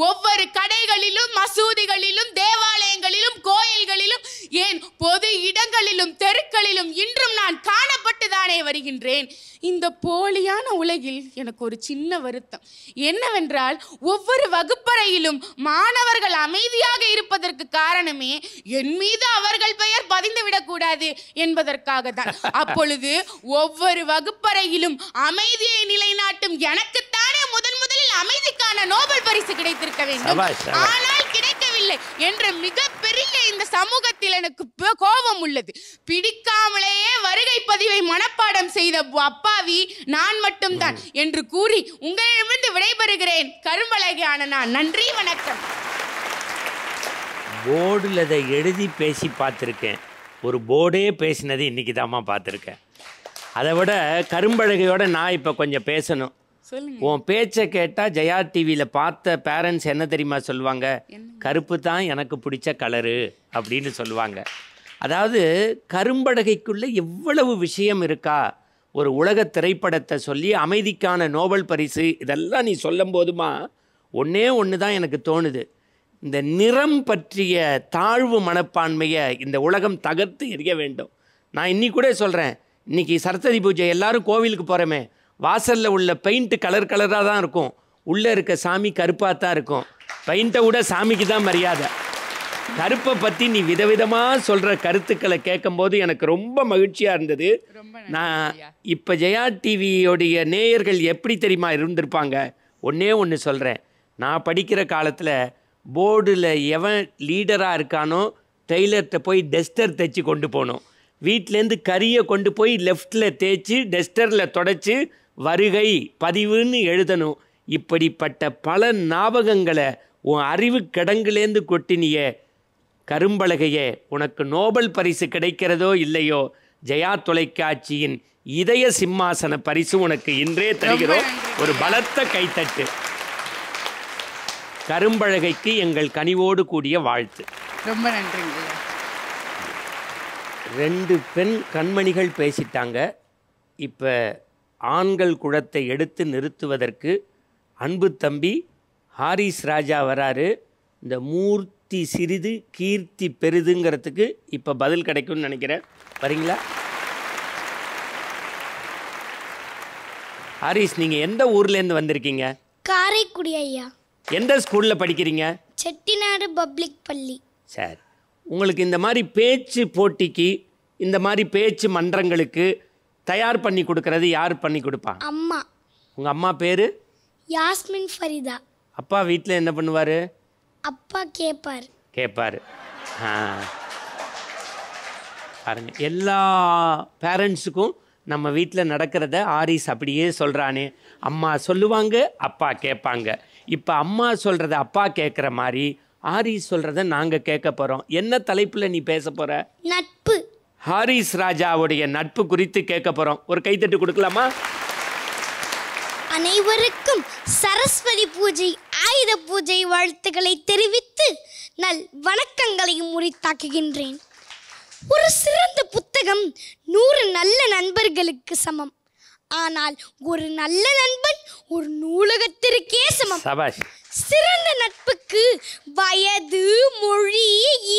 ஒவ்வொரு கடைகளிலும், மசூதிகளிலும், தேவாலயங்களிலும், கோயில்களிலும், ஏன் பொது இடங்களிலும், தெருக்களிலும் இன்றும் நான் காணப்பட்டுதானே வருகின்றேன். இந்த போலியான உலகில் எனக்கு ஒரு சின்ன வருத்தம் என்னவென்றால், ஒவ்வொரு வகுப்பறையிலும் மாணவர்கள் அமைதியாக இருப்பதற்கு காரணமே என் மீது அவர்கள் பெயர் பதிந்துவிடக்கூடாது என்பதற்காக தான். அப்பொழுது ஒவ்வொரு வகுப்பறையிலும் அமைதியை நிலைநாட்டும் எனக்குத்தானே முதலில் அமைதிக்கான நோபல் பரிசு கிடைத்திருக்க வேண்டும். ஆனால் கிடைக்கவில்லை என்ற மிகப்பெரிய இந்த சமூகத்தில் எனக்கு கோபம் உள்ளது. பிடிக்காமலேயே வருகை பதிவை மனப்பாடம் செய்த அப்பாவி நான் மட்டும்தான் என்று கூறி உங்களிடமிருந்து விடைபெறுகிறேன். கரும்பலகையான நான். நன்றி, வணக்கம். போர்டில் அதை எழுதி பேசி பார்த்துருக்கேன். ஒரு போர்டே பேசினது இன்றைக்கி தாம்மா பார்த்துருக்கேன். அதை விட கரும்பலகையோட நான் இப்போ கொஞ்சம் பேசணும். உன் பேச்சை கேட்டால் ஜெயா டிவியில் பார்த்த பேரண்ட்ஸ் என்ன தெரியுமா சொல்லுவாங்க? கருப்பு தான் எனக்கு பிடிச்ச கலரு அப்படின்னு சொல்லுவாங்க. அதாவது கரும்பலகைக்குள்ளே எவ்வளவு விஷயம் இருக்கா. ஒரு உலக திரைப்படத்தை சொல்லி அமைதிக்கான நோபல் பரிசு இதெல்லாம் நீ சொல்லும் போதுமா ஒன்று தான் எனக்கு தோணுது. இந்த நிறம் பற்றிய தாழ்வு மனப்பான்மையை இந்த உலகம் தகர்த்து எறிய வேண்டும். நான் இன்னைக்கு கூட சொல்கிறேன், இன்றைக்கி சரஸ்வதி பூஜை எல்லாரும் கோவிலுக்கு போகிறோமே, வாசலில் உள்ள பெயிண்ட்டு கலர் கலராக தான் இருக்கும், உள்ளே இருக்க சாமி கருப்பாக தான் இருக்கும். பெயிண்ட்டை விட சாமிக்கு தான் மரியாதை. கருப்பை பற்றி நீ விதவிதமாக சொல்கிற கருத்துக்களை கேட்கும்போது எனக்கு ரொம்ப மகிழ்ச்சியாக இருந்தது. நான் இப்போ ஜெயா டிவியோடைய நேயர்கள் எப்படி தெரியுமா இருந்திருப்பாங்க? ஒன்று சொல்கிறேன். நான் படிக்கிற காலத்தில் போர்டில் எவன் லீடராக இருக்கானோ டெய்லர்கிட்ட போய் டஸ்டர் தைச்சி கொண்டு போகணும். வீட்டிலேருந்து கறியை கொண்டு போய் லெஃப்டில் தேய்ச்சி டஸ்டரில் தொடச்சி வருகை பதிவுன்னு எழுதணும். இப்படிப்பட்ட பல ஞாபகங்களை உன் அறிவு கிடங்குலேருந்து கொட்டினிய கரும்பலகையே, உனக்கு நோபல் பரிசு கிடைக்கிறதோ இல்லையோ, ஜெயா தொலைக்காட்சியின் இதய சிம்மாசன பரிசு உனக்கு இன்றே தருகிறோம். ஒரு பலத்த கைத்தட்டு. கரும்பலகைக்கு எங்கள் கனிவோடு கூடிய வாழ்த்து. ரொம்ப நன்றிங்க. 2 பெண் கண்மணிகள் பேசிட்டாங்க. இப்போ ஆண்கள் குலத்தை எடுத்து நிறுத்துவதற்கு அன்பு தம்பி ஹாரிஸ் ராஜா வராரு. இந்த மூர்த்தி சிறிது கீர்த்தி பெரிதுங்கிறதுக்கு இப்போ பதில் கிடைக்கும்னு நினைக்கிறேன். வரீங்களா ஹாரிஸ்? நீங்கள் எந்த ஊர்லேருந்து வந்திருக்கீங்க? காரைக்குடி ஐயா. எந்த ஸ்கூலில் படிக்கிறீங்க? செட்டிநாடு பப்ளிக் பள்ளி. சரி, உங்களுக்கு இந்த மாதிரி பேச்சு போட்டிக்கு, இந்த மாதிரி பேச்சு மன்றங்களுக்கு தயார் பண்ணி கொடுக்கறது யார் பண்ணி கொடுப்பா? அம்மா. உங்கள் அம்மா பேர்? யாஸ்மின் ஃபரிதா. அப்பா வீட்டில் என்ன பண்ணுவார்? அப்பா கேட்பார். பாருங்க, எல்லா பேரண்ட்ஸுக்கும் நம்ம வீட்டில் நடக்கிறத ஆரிஸ் அப்படியே சொல்கிறானே. அம்மா சொல்லுவாங்க, அப்பா கேட்பாங்க. இப்போ அம்மா சொல்கிறத அப்பா கேட்குற மாதிரி ஹாரிஸ் சொல்கிறத நாங்கள் கேட்க போகிறோம். என்ன தலைப்பில் நீ பேச போகிற? நட்பு. ஹாரிஸ் ராஜாவுடைய நட்பு குறித்து கேட்க போகிறோம். ஒரு கைத்தட்டு கொடுக்கலாமா? அனைவருக்கும் சரஸ்வதி பூஜை, ஆயுத பூஜை வாழ்த்துக்களை தெரிவித்து நல் வணக்கங்களையும் உரித்தாக்குகின்றேன். ஒரு சிறந்த புத்தகம் 100 நல்ல நண்பர்களுக்கு சமம். ஆனால் ஒரு நல்ல நண்பன் ஒரு நூலகத்திற்கே சமம். சிறந்த நட்புக்கு வயது, மொழி,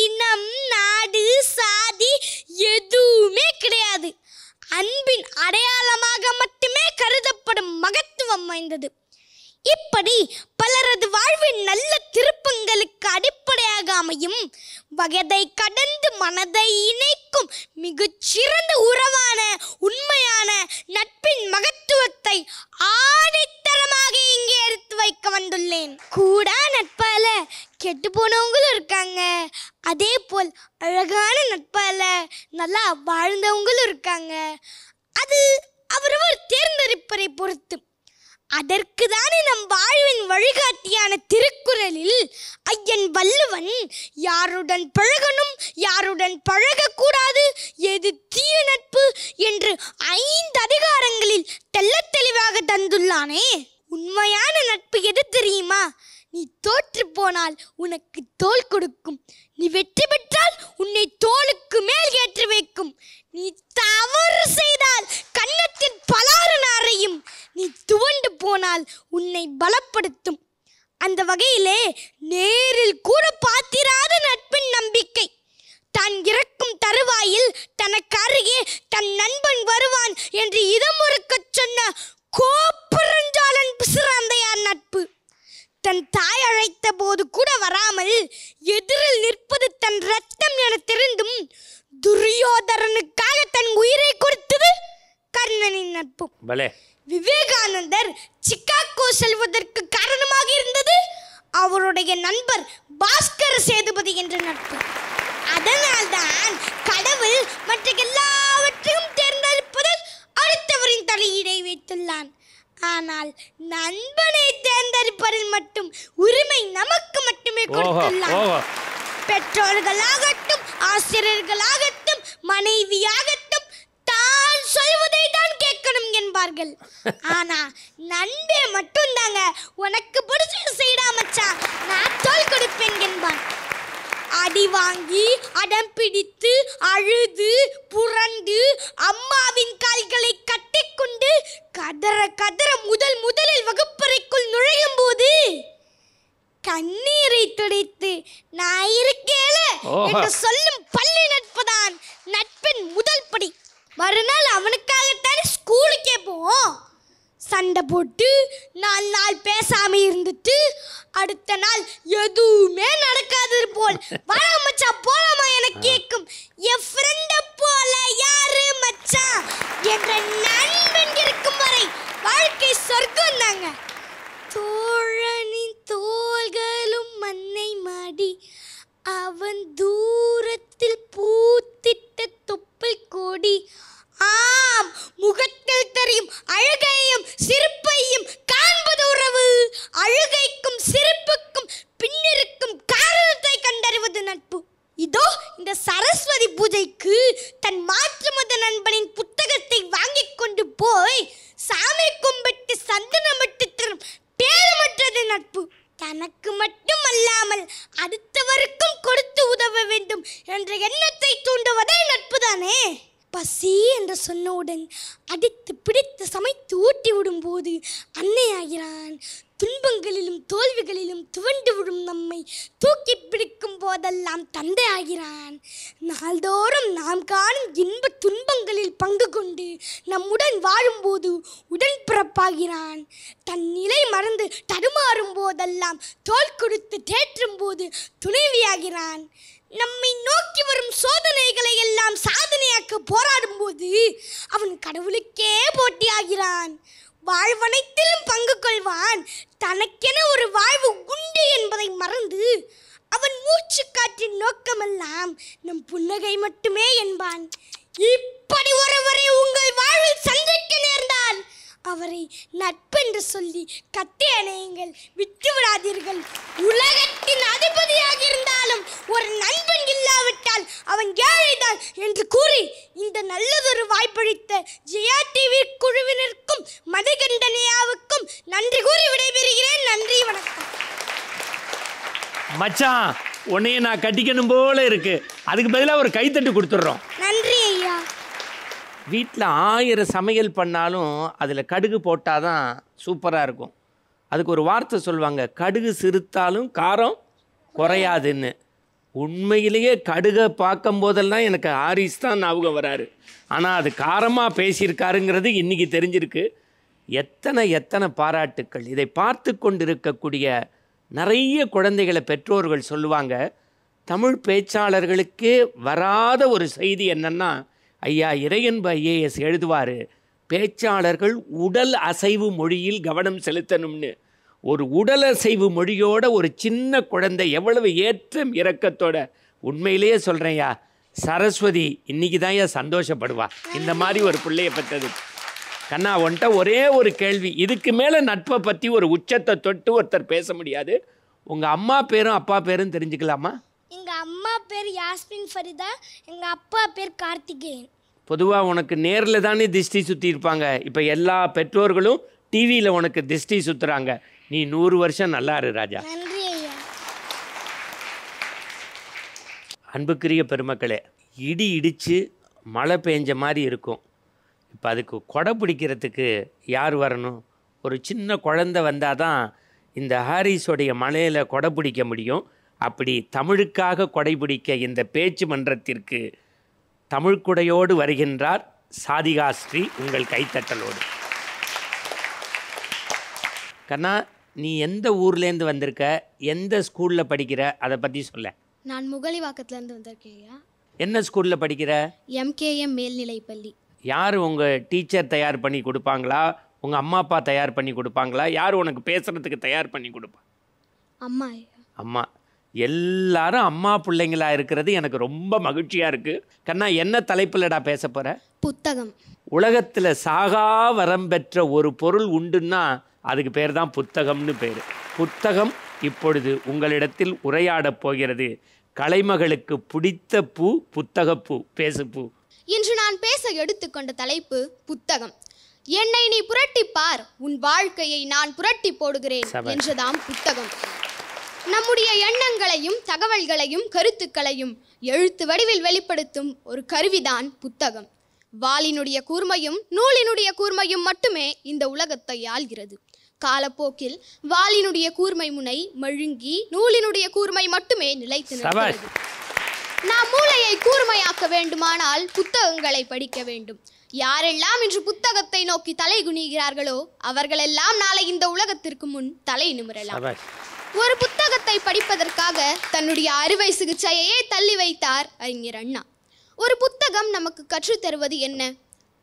இனம், நாடு, சாதி எதுவுமே கிடையாது. அன்பின் அடையாளமாக மட்டுமே கருதப்படும் மகத்துவம் வாய்ந்தது. இப்படி பலரது வாழ்வின் நல்ல திருப்பங்களுக்கு அடிப்படையாக அமையும் வயதை கடந்து மனதை இணைக்கும் மிகச்சிறந்த உறவான உண்மையான நட்பின் மகத்துவத்தை ஆணித்தரமாக இங்கே எடுத்து வைக்க வந்துள்ளேன். கூட நட்பால கெட்டு போனவங்களும் இருக்காங்க, அதே போல் அழகான நட்பால நல்லா வாழ்ந்தவங்களும் இருக்காங்க. அது அவரவர் தேர்ந்தெடுப்பதை பொறுத்து. அதற்கு தானே நம் வாழ்வின் வழிகாட்டியான திருக்குறளில் ஐயன் வள்ளுவன் யாருடன் பழகணும், யாருடன் பழகக்கூடாது, எது தீய நட்பு என்று 5 அதிகாரங்களில் தெள்ளத் தெளிவாக தந்துள்ளானே. உண்மையான நட்பு எது தெரியுமா? நீ தோற்று போனால் உனக்கு தோள் கொடுக்கும், நீ வெற்றி பெற்றால் உன்னை தோளுக்கு மேல் ஏற்றி வைக்கும், நீ தவறு செய்தால் கன்னத்தின் பலாறு அறையும், என்னை பலப்படுத்தும். அந்த வகையிலே நேரில் கூட பார்த்திராத நட்பின் நம்பிக்கை. தான் இறக்கும் தருவாயில் தனக்கு அருகே தன் நண்பன் வருவான் என்று இதமுறுக்கச் சொன்ன கோப்பரஞ்சாலன் பிசிராந்தையார் நட்பு. தன் தாய் அழைத்த போது கூட வராமல் எதிரில் நிற்பது தன் ரத்தம் என தெரிந்தும் துரியோதரனுக்காக தன் உயிரை கொடுத்தது கர்ணனின் நட்பு. விவேகானந்தர் சிக்காகோ செல்வதற்கு காரணமாக இருந்தது அவருடைய நண்பர் பாஸ்கர சேதுபதி என்ற நட்பு. அதனால்தான் கடவுள் மற்ற எல்லாவற்றையும் தேர்ந்தெடுப்பதில் அடுத்தவரின் தலையீடை வைத்துள்ளான். ஆனால் நண்பனை தேர்ந்தெடுப்பதில் மட்டும் உரிமை நமக்கு மட்டுமே கொடுத்துள்ளான். பெற்றோர்களாகட்டும், ஆசிரியர்களாகட்டும், மனைவியாகட்டும் தான் சொல்வதை தான் கேட்கணும் என்பார்கள். ஆனா நண்பே மட்டும் தாங்க உனக்கு பிடிச்ச செய்டா மச்சான் நான் தோல் கொடுப்பேன் என்பான். அடி வாங்கி அடம் பிடித்து அழுது புரண்டு அம்மாவின் கால்களை கட்டிக்கொண்டு கதற கதற முதலில் வகுப்பறைக்குள் நுழையும் போது கண்ணீரை துடைத்து நான் இருக்கேல என்று சொல்லும் பள்ளி நட்புதான் நட்பின் முதல் படி. மறுநாள் அவனுக்காகத்தானே ஸ்கூலுக்கே போவோம். சண்டை போட்டு 4 நாள் பேசாம இருந்துட்டு அடுத்த நாள் எதுவுமே நடக்காது போல் வர மச்சான் போலாமா என கேட்கும் என் ஃப்ரெண்ட போல யாரு மச்சான் என்ற நண்பன் இருக்கும் வரை வாழ்க்கை சொர்க்கம் தாங்க. தோழனின் தோள்களும் மண்ணை மாடி அவன் தூரத்தில் பூத்திட்ட தொப்பல் கோடி. ஆம், முகத்தில் தெரியும் அழுகையும் சிரிப்பையும் காண்பது உறவு. அழுகைக்கும் சிரிப்புக்கும் பின்னிருக்கும் காரணத்தை கண்டறிவது நட்பு. இதோ இந்த சரஸ்வதி பூஜைக்கு தன் மாற்று மத நண்பனின் புத்தகத்தை வாங்கி கொண்டு போய் சாமி கும்பிட்டு சந்தனமிட்டு தரும் பேரமற்றது நட்பு. தனக்கு மட்டும் அல்லாமல் அடுத்தவருக்கும் கொடுத்து உதவ வேண்டும் என்ற எண்ணத்தை தூண்டுவதே நட்பு தானே. பசி என்று சொன்னவுடன் அடித்து பிடித்து சமைத்து ஊட்டி விடும் போது அன்னை ஆகிறான். துன்பங்களிலும் தோல்விகளிலும் துவண்டு விடும் நம்மை தூக்கி பிடிக்கும் போதெல்லாம் தந்தை ஆகிறான். நாள்தோறும் நாம் காணும் இன்ப துன்பங்களில் பங்கு கொண்டு நம்முடன் வாழும்போது உடன்பிறப்பாகிறான். தன் நிலை மறந்து தடுமாறும் போதெல்லாம் தோள் கொடுத்து தேற்றும் போது துணைவியாகிறான். நம்மை நோக்கி வரும் சோதனைகளை எல்லாம் சாதனையாக்க போராடும் போது அவன் கடவுளுக்கே போட்டியாகிறான். வாழ்வனைத்திலும் பங்கு கொள்வான். தனக்கென ஒரு வாழ்வு உண்டு என்பதை மறந்து அவன் மூச்சு காற்றின் நோக்கமெல்லாம் நம் புன்னகை மட்டுமே என்பான். இப்படி ஒருவரை உங்கள் வாழ்வில் சந்திக்க நேர்ந்தால் அவரை நட்பென்று சொல்லி கட்டி அணையுங்கள், விட்டு விடாதீர்கள். உலகத்தின் அதிபதியாக இருந்தாலும் ஒரு நண்பன் இல்லாவிட்டால் அவன் ஏழைதான் என்று கூறி இந்த நல்லதொரு வாய்ப்பளித்த ஜெயா டிவி குழுவினருக்கும் மதிகண்டனையாவுக்கும் நன்றி கூறி விடைபெறுகிறேன். நன்றி, வணக்கம். மச்சான், உன்னைய நான் கட்டிக்கணும் போல இருக்கு. அதுக்கு பதிலாக ஒரு கைத்தட்டு கொடுத்துட்றோம். நன்றி ஐயா. வீட்டில் 1000 சமையல் பண்ணாலும் அதில் கடுகு போட்டால் தான் சூப்பராக இருக்கும். அதுக்கு ஒரு வார்த்தை சொல்லுவாங்க, கடுகு சிறுத்தாலும் காரம் குறையாதுன்னு. உண்மையிலேயே கடுகை பார்க்கும் போதெல்லாம் எனக்கு ஹாரிஸ் தான் ஞாபகம் வராரு. ஆனால் அது காரமாக பேசியிருக்காருங்கிறது இன்றைக்கி தெரிஞ்சிருக்கு. எத்தனை பாராட்டுக்கள். இதை பார்த்து கொண்டு இருக்கக்கூடிய நிறைய குழந்தைகளை பெற்றோர்கள் சொல்லுவாங்க, தமிழ் பேச்சாளர்களுக்கே வராத ஒரு செய்தி என்னென்னா, ஐயா இறையன்பு ஐஏஎஸ் எழுதுவார், பேச்சாளர்கள் உடல் அசைவு மொழியில் கவனம் செலுத்தணும்னு. ஒரு உடல் அசைவு மொழியோட ஒரு சின்ன குழந்தை எவ்வளவு ஏற்றம் இறக்கத்தோட, உண்மையிலேயே சொல்கிறேன்யா, சரஸ்வதி இன்றைக்கி தான் ஏன் சந்தோஷப்படுவா இந்த மாதிரி ஒரு பிள்ளையை பெற்றது. கண்ணா, உன்ட்ட ஒரே ஒரு கேள்வி. இதுக்கு மேலே நட்பை பற்றி ஒரு உச்சத்தை தொட்டு ஒருத்தர் பேச முடியாது. உங்கள் அம்மா பேரும் அப்பா பேரும் தெரிஞ்சுக்கலாமா? எங்கள் அம்மா பேர் யாஸ்மின் ஃபரிதா, எங்கள் அப்பா பேர் கார்த்திகேயன். பொதுவாக உனக்கு நேரில் தானே திஷ்டி சுற்றி இருப்பாங்க. இப்போ எல்லா பெற்றோர்களும் டிவியில் உனக்கு திஷ்டி சுற்றுறாங்க. நீ 100 வருஷம் நல்லா இரு ராஜா. நன்றி ஐயா. அன்புக்குரிய பெருமக்களே, இடி இடித்து மழை பெஞ்ச மாதிரி இருக்கும். இப்போ அதுக்கு கொடை பிடிக்கிறதுக்கு யார் வரணும்? ஒரு சின்ன குழந்தை வந்தால் தான் இந்த ஹாரிஸோடைய மலையில் கொடை பிடிக்க முடியும். அப்படி தமிழுக்காக கொடை பிடிக்க இந்த பேச்சு மன்றத்திற்கு தமிழ்குடையோடு வருகின்றார் சாதிகா ஸ்ரீ. உங்கள் கைத்தட்டலோடு. கண்ணா, நீ எந்த ஊர்லேருந்து வந்திருக்க, எந்த ஸ்கூலில் படிக்கிற, அதை பற்றி சொல்ல. நான் முகலிவாக்கத்துலேருந்து வந்திருக்கேன். என்ன ஸ்கூலில் படிக்கிற? MKM மேல்நிலைப்பள்ளி. யார் உங்கள் டீச்சர் தயார் பண்ணி கொடுப்பாங்களா, உங்கள் அம்மா அப்பா தயார் பண்ணி கொடுப்பாங்களா, யார் உனக்கு பேசுகிறதுக்கு தயார் பண்ணி கொடுப்பா? அம்மா. அம்மா. எல்லாரும் அம்மா பிள்ளைங்களா இருக்கிறது எனக்கு ரொம்ப மகிழ்ச்சியாக இருக்குது. கண்ணா, என்ன தலைப்பில்டா பேச போகிற? புத்தகம். உலகத்தில் சாகா வரம் பெற்ற ஒரு பொருள் உண்டுன்னா அதுக்கு பேர் தான் புத்தகம்னு பேர். புத்தகம் இப்பொழுது உங்களிடத்தில் உரையாடப் போகிறது. கலைமகளுக்கு பிடித்த பூ புத்தகப்பூ. பேசு பூ. இன்று நான் பேச எடுத்துக்கொண்ட தலைப்பு புத்தகம். என்னை நீ புரட்டிப்பார், உன் வாழ்க்கையை நான் புரட்டி போடுகிறேன் என்றுதான் புத்தகம். நம்முடைய எண்ணங்களையும் தகவல்களையும் கருத்துக்களையும் எழுத்து வடிவில் வெளிப்படுத்தும் ஒரு கருவிதான் புத்தகம். வாளினுடைய கூர்மையும் நூலினுடைய கூர்மையும் மட்டுமே இந்த உலகத்தை ஆள்கிறது. காலப்போக்கில் வாளினுடைய கூர்மை முனை மழுங்கி நூலினுடைய கூர்மை மட்டுமே நிலைத்து நிற்கிறது. நாம் மூளையை கூர்மையாக்க வேண்டுமானால் புத்தகங்களை படிக்க வேண்டும். யாரெல்லாம் இன்று புத்தகத்தை நோக்கி தலை குனிகிறார்களோ அவர்களெல்லாம் நாளை இந்த உலகத்திற்கு முன் தலை நிமிரலாம். ஒரு புத்தகத்தை படிப்பதற்காக தன்னுடைய அறுவை சிகிச்சையே தள்ளி வைத்தார் அறிஞர் அண்ணா. ஒரு புத்தகம் நமக்கு கற்றுத்தருவது என்ன?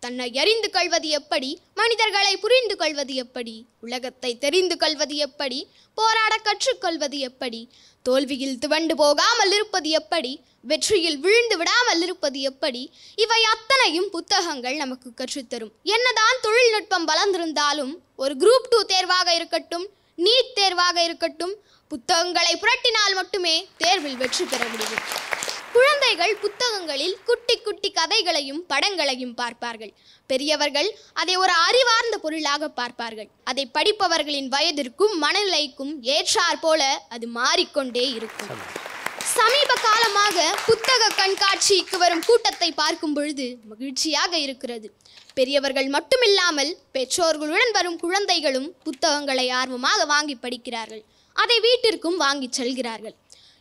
தன்னை அறிந்து கொள்வது எப்படி, மனிதர்களை புரிந்து கொள்வது எப்படி, உலகத்தை தெரிந்து கொள்வது எப்படி, போராட கற்றுக்கொள்வது எப்படி, தோல்வியில் துவண்டு போகாமல் இருப்பது எப்படி, வெற்றியில் விழுந்து விடாமல் இருப்பது எப்படி, இவை அத்தனையும் புத்தகங்கள் நமக்கு கற்றுத்தரும். என்னதான் தொழில்நுட்பம் வளர்ந்திருந்தாலும் ஒரு குரூப் 2 தேர்வாக இருக்கட்டும், நீட் தேர்வாக இருக்கட்டும், புத்தகங்களை புரட்டினால் மட்டுமே தேர்வில் வெற்றி பெற முடியும். குழந்தைகள் புத்தகங்களில் குட்டி குட்டி கதைகளையும் படங்களையும் பார்ப்பார்கள். பெரியவர்கள் அதை ஒரு அறிவார்ந்த பொருளாக பார்ப்பார்கள். அதை படிப்பவர்களின் வயதிற்கும் மனநிலைக்கும் ஏற்றாற் போல அது மாறிக்கொண்டே இருக்கும். சமீப காலமாக புத்தக கண்காட்சிக்கு வரும் கூட்டத்தை பார்க்கும் பொழுது மகிழ்ச்சியாக இருக்கிறது. பெரியவர்கள் மட்டுமில்லாமல் பெற்றோர்களுடன் வரும் குழந்தைகளும் புத்தகங்களை ஆர்வமாக வாங்கி படிக்கிறார்கள். அதை வீட்டிற்கும் வாங்கி செல்கிறார்கள்.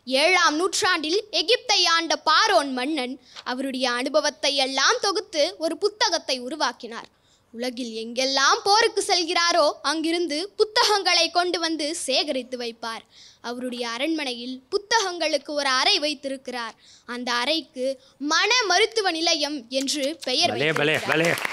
7ஆம் நூற்றாண்டில் எகிப்தை ஆண்ட பாரோன் மன்னன் அவருடைய அனுபவத்தை எல்லாம் தொகுத்து ஒரு புத்தகத்தை உருவாக்கினார். உலகில் எங்கெல்லாம் போருக்கு செல்கிறாரோ அங்கிருந்து புத்தகங்களை கொண்டு வந்து சேகரித்து வைப்பார். அவருடைய அரண்மனையில் புத்தகங்களுக்கு ஒரு அறை வைத்திருக்கிறார். அந்த அறைக்கு மன மருத்துவ நிலையம் என்று பெயர் வைத்திருக்கிறார்.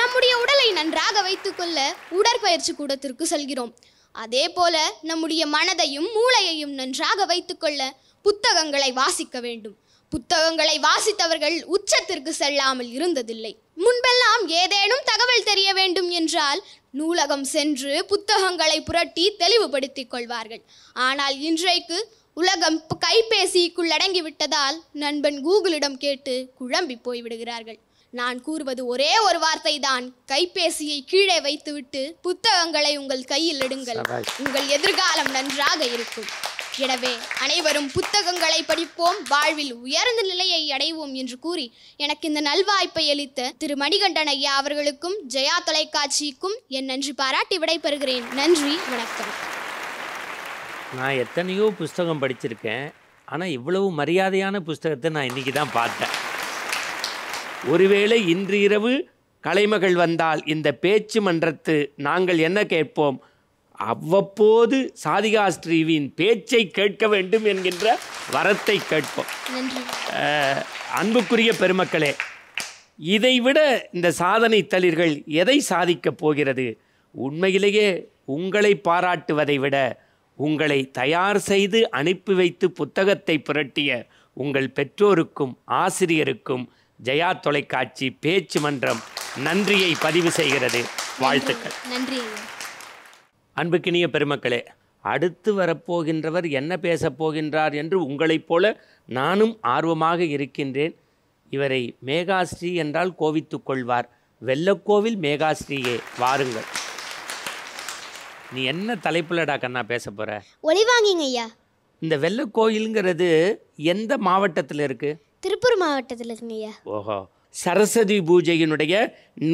நம்முடைய உடலை நன்றாக வைத்துக்கொள்ள உடற்பயிற்சி கூடத்திற்கு செல்கிறோம். அதே போல நம்முடைய மனதையும் மூளையையும் நன்றாக வைத்துக்கொள்ள புத்தகங்களை வாசிக்க வேண்டும். புத்தகங்களை வாசித்தவர்கள் உச்சத்திற்கு செல்லாமல் இருந்ததில்லை. முன்பெல்லாம் ஏதேனும் தகவல் தெரிய வேண்டும் என்றால் நூலகம் சென்று புத்தகங்களை புரட்டி தெளிவுபடுத்திக் கொள்வார்கள். ஆனால் இன்றைக்கு உலகம் கைபேசிக்குள் அடங்கிவிட்டதால் நண்பன் கூகுளிடம் கேட்டு குழம்பி போய்விடுகிறார்கள். நான் கூறுவது ஒரே ஒரு வார்த்தை தான், கைபேசியை கீழே வைத்துவிட்டு புத்தகங்களை உங்கள் கையில் எடுங்கள். உங்கள் எதிர்காலம் நன்றாக இருக்கும். எனவே அனைவரும் புத்தகங்களை படிப்போம், வாழ்வில் உயர்ந்த நிலையை அடைவோம் என்று கூறி எனக்கு இந்த நல்வாய்ப்பை அளித்த திரு மணிகண்டன் ஐயா அவர்களுக்கும் ஜெயா தொலைக்காட்சிக்கும் என் நன்றி பாராட்டி விடைபெறுகிறேன். நன்றி, வணக்கம். நான் எத்தனையோ புஸ்தகம் படிச்சிருக்கேன், ஆனால் இவ்வளவு மரியாதையான புஸ்தகத்தை நான் இன்றைக்கி தான் பார்த்தேன். ஒருவேளை இன்று இரவு கலைமகள் வந்தால் இந்த பேச்சு மன்றத்து நாங்கள் என்ன கேட்போம்? அவ்வப்போது சாதிகா ஸ்ரீவின் பேச்சை கேட்க வேண்டும் என்கின்ற வரத்தை கேட்போம். அன்புக்குரிய பெருமக்களே, இதைவிட இந்த சாதனை தளிர்கள் எதை சாதிக்கப் போகிறது? உண்மையிலேயே உங்களை பாராட்டுவதை விட உங்களை தயார் செய்து அனுப்பி வைத்து புத்தகத்தை புரட்டிய உங்கள் பெற்றோருக்கும் ஆசிரியருக்கும் ஜெயா தொலைக்காட்சி பேச்சு மன்றம் நன்றியை பதிவு செய்கிறது. வாழ்த்துக்கள். நன்றி. அன்புக்கினிய பெருமக்களே, அடுத்து வரப்போகின்றவர் என்ன பேசப் போகின்றார் என்று உங்களைப் போல நானும் ஆர்வமாக இருக்கின்றேன். இவரை மேகாஸ்ரீ என்றால் கோவித்துக் கொள்வார். வெள்ளக்கோவில் மேகாஸ்ரீயே, வாருங்கள். நீ என்ன தலைப்புலடா கண்ணா பேச போற? ஒளிவாங்கிங்க ஐயா. இந்த வெள்ளக்கோயிலுங்கிறது எந்த மாவட்டத்தில் இருக்கு? திருப்பூர் மாவட்டத்தில் இருக்குங்க ஐயா. ஓஹோ. சரஸ்வதி பூஜையினுடைய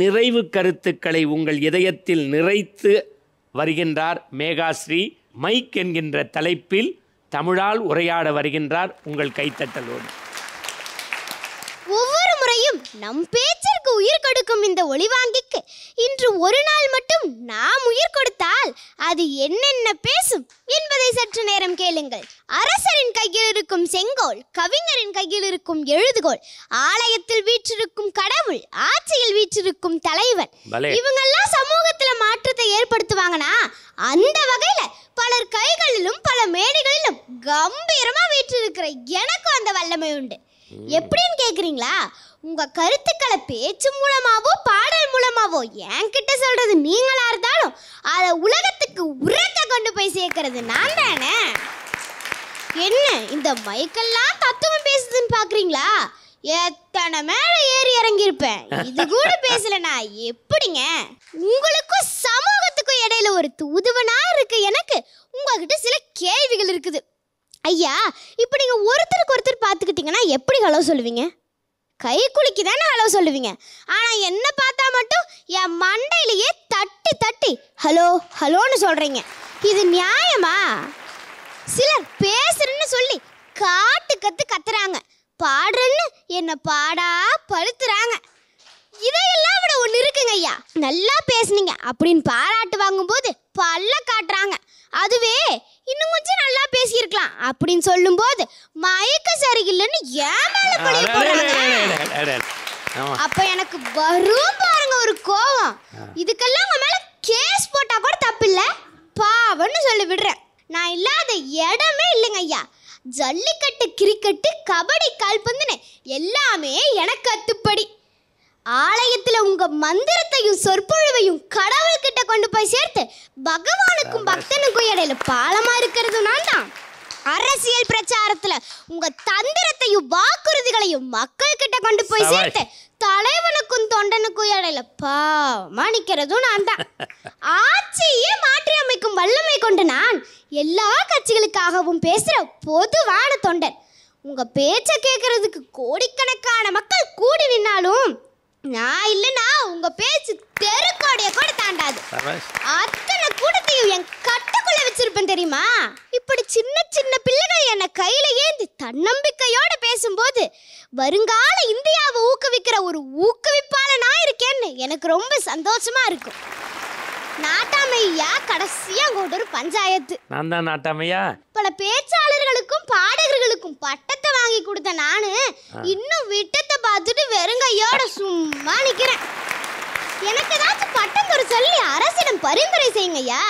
நிறைவு கருத்துக்களை உங்கள் இதயத்தில் நிறைத்து வருகின்றார் மேகாஸ்ரீ. மைக் என்கின்ற தலைப்பில் தமிழால் உரையாட வருகின்றார். உங்கள் கைத்தட்டலோடு. ஒவ்வொரு முறையும் நம் பேச்சிற்கு உயிர் கொடுக்கும் இந்த ஒளிவாங்கிக்கு இன்று ஒரு நாள் மட்டும் நாம் உயிர் கொடுத்தால் அது என்னென்ன பேசும் என்பதை சற்று நேரம் கேளுங்கள். அரசரின் கையில் இருக்கும் செங்கோல், கவிஞரின் கையில் இருக்கும் எழுதுகோல், ஆலயத்தில் வீற்றிருக்கும் கடவுள், ஆட்சியில் வீற்றிருக்கும் தலைவன், இவங்கெல்லாம் சமூகத்துல மாற்றத்தை ஏற்படுத்துவாங்கன்னா அந்த வகையில பலர் கைகளிலும் பல மேடைகளிலும் கம்பீரமா வீற்றிருக்கிற எனக்கும் அந்த வல்லமை உண்டு. எப்படின்னு கேக்குறீங்களா? உங்க கருத்துக்களை பேச்சு மூலமாவோ பாடல் மூலமாவோ என்கிட்ட சொல்றது நீங்களா இருந்தாலும் அதை உலகத்துக்கு உரக்க கொண்டு போய் சேர்க்கறது நான் தானே. என்ன இந்த மைக்கெல்லாம் தத்துவம் பேசுதுன்னு பாக்குறீங்களா? எத்தனை மேல ஏறி இறங்கி இருப்பேன். இது கூட பேசலனா எப்படிங்க? உங்களுக்கும் சமூகத்துக்கும் இடையில ஒரு தூதுவனா இருக்கு எனக்கு உங்ககிட்ட சில கேள்விகள் இருக்குது. ஐயா, இப்போ நீங்கள் ஒருத்தருக்கு ஒருத்தர் பார்த்துக்கிட்டிங்கன்னா எப்படி ஹலோ சொல்லுவீங்க? கை குலுக்கி தானே ஹலோ சொல்லுவீங்க. ஆனால் என்ன பார்த்தா மட்டும் என் மண்டையிலேயே தட்டி தட்டி ஹலோ ஹலோன்னு சொல்கிறீங்க. இது நியாயமா? சிலர் பேசுறேன்னு சொல்லி காட்டு கத்து கத்துறாங்க, பாடுறேன்னு என்ன பாடா படுத்துறாங்க. இதையெல்லாம் விட ஒன்று இருக்குங்க ஐயா. நல்லா பேசுனீங்க அப்படின்னு பாராட்டு வாங்கும்போது பல்ல காட்டுறாங்க. அதுவே இன்னும் கொஞ்சம் நல்லா பேசியிருக்கலாம் அப்படின்னு சொல்லும்போது மயக்க சரியில்லைன்னு ஏன் மேல பழி போடுறாங்க. அப்ப எனக்கு வரும் பாருங்க ஒரு கோவம். இதுக்கெல்லாம் உங்க மேல கேஸ் போட்டா கூட தப்பு இல்ல, பாவன்னு சொல்லி விடுறேன். நான் இல்லாத இடமே இல்லைங்க ஐயா. ஜல்லிக்கட்டு, கிரிக்கெட்டு, கபடி, கால்பந்துன்னு எல்லாமே எனக்கு அத்துப்படி. ஆலயத்துல உங்க மந்திரத்தையும் சொற்பொழிவையும் கடவுள்கிட்ட கொண்டு போய் சேர்த்து பகவானுக்கும் பக்தனுக்கும் இடையில பாலமா இருக்கிறது நான் தான். அரசியல் பிரச்சாரத்துல உங்க தந்திரத்தையும் வாக்குறுதிகளையும் மக்கள் கிட்ட கொண்டு போய் சேர்த்து தலைவனுக்கும் தொண்டனுக்கும் இடையில பாவமா நிக்கிறதும் நான் தான். ஆட்சியே மாற்றி அமைக்கும் வல்லமை கொண்டு நான் எல்லா கட்சிகளுக்காகவும் பேசுற பொதுவான தொண்டன். உங்க பேச்ச கேட்கறதுக்கு கோடிக்கணக்கான மக்கள் கூடி நின்னாலும் நான் இல்லைன்னா உங்க பேச்சு தெருக்கோடைய கூட தாண்டாது. அத்தனை கூட்டத்தையும் என் கட்டுக்குள்ள வச்சிருப்பேன் தெரியுமா? இப்படி சின்ன சின்ன பிள்ளைகள் என்ன கையில ஏந்தி தன்னம்பிக்கையோட பேசும்போது வருங்கால இந்தியாவை ஊக்குவிக்கிற ஒரு ஊக்குவிப்பாளனா இருக்கேன்னு எனக்கு ரொம்ப சந்தோஷமா இருக்கும். நாட்டாமையா கடைசியா அங்கோட்டு ஒரு பஞ்சாயத்து. நான் தான் நாட்டாமையா. பல பேச்சாளர்களுக்கும் பாடகர்களுக்கும் பட்டத்தை வாங்கி கொடுத்த நானு இன்னும் விட்டத்தை பார்த்துட்டு வெறுங்கையோட சும்மா நிக்கிறேன். எனக்கு ஏதாச்சும் பட்டம் தர சொல்லி அரசிடம் பரிந்துரை செய்யுங்கய்யா.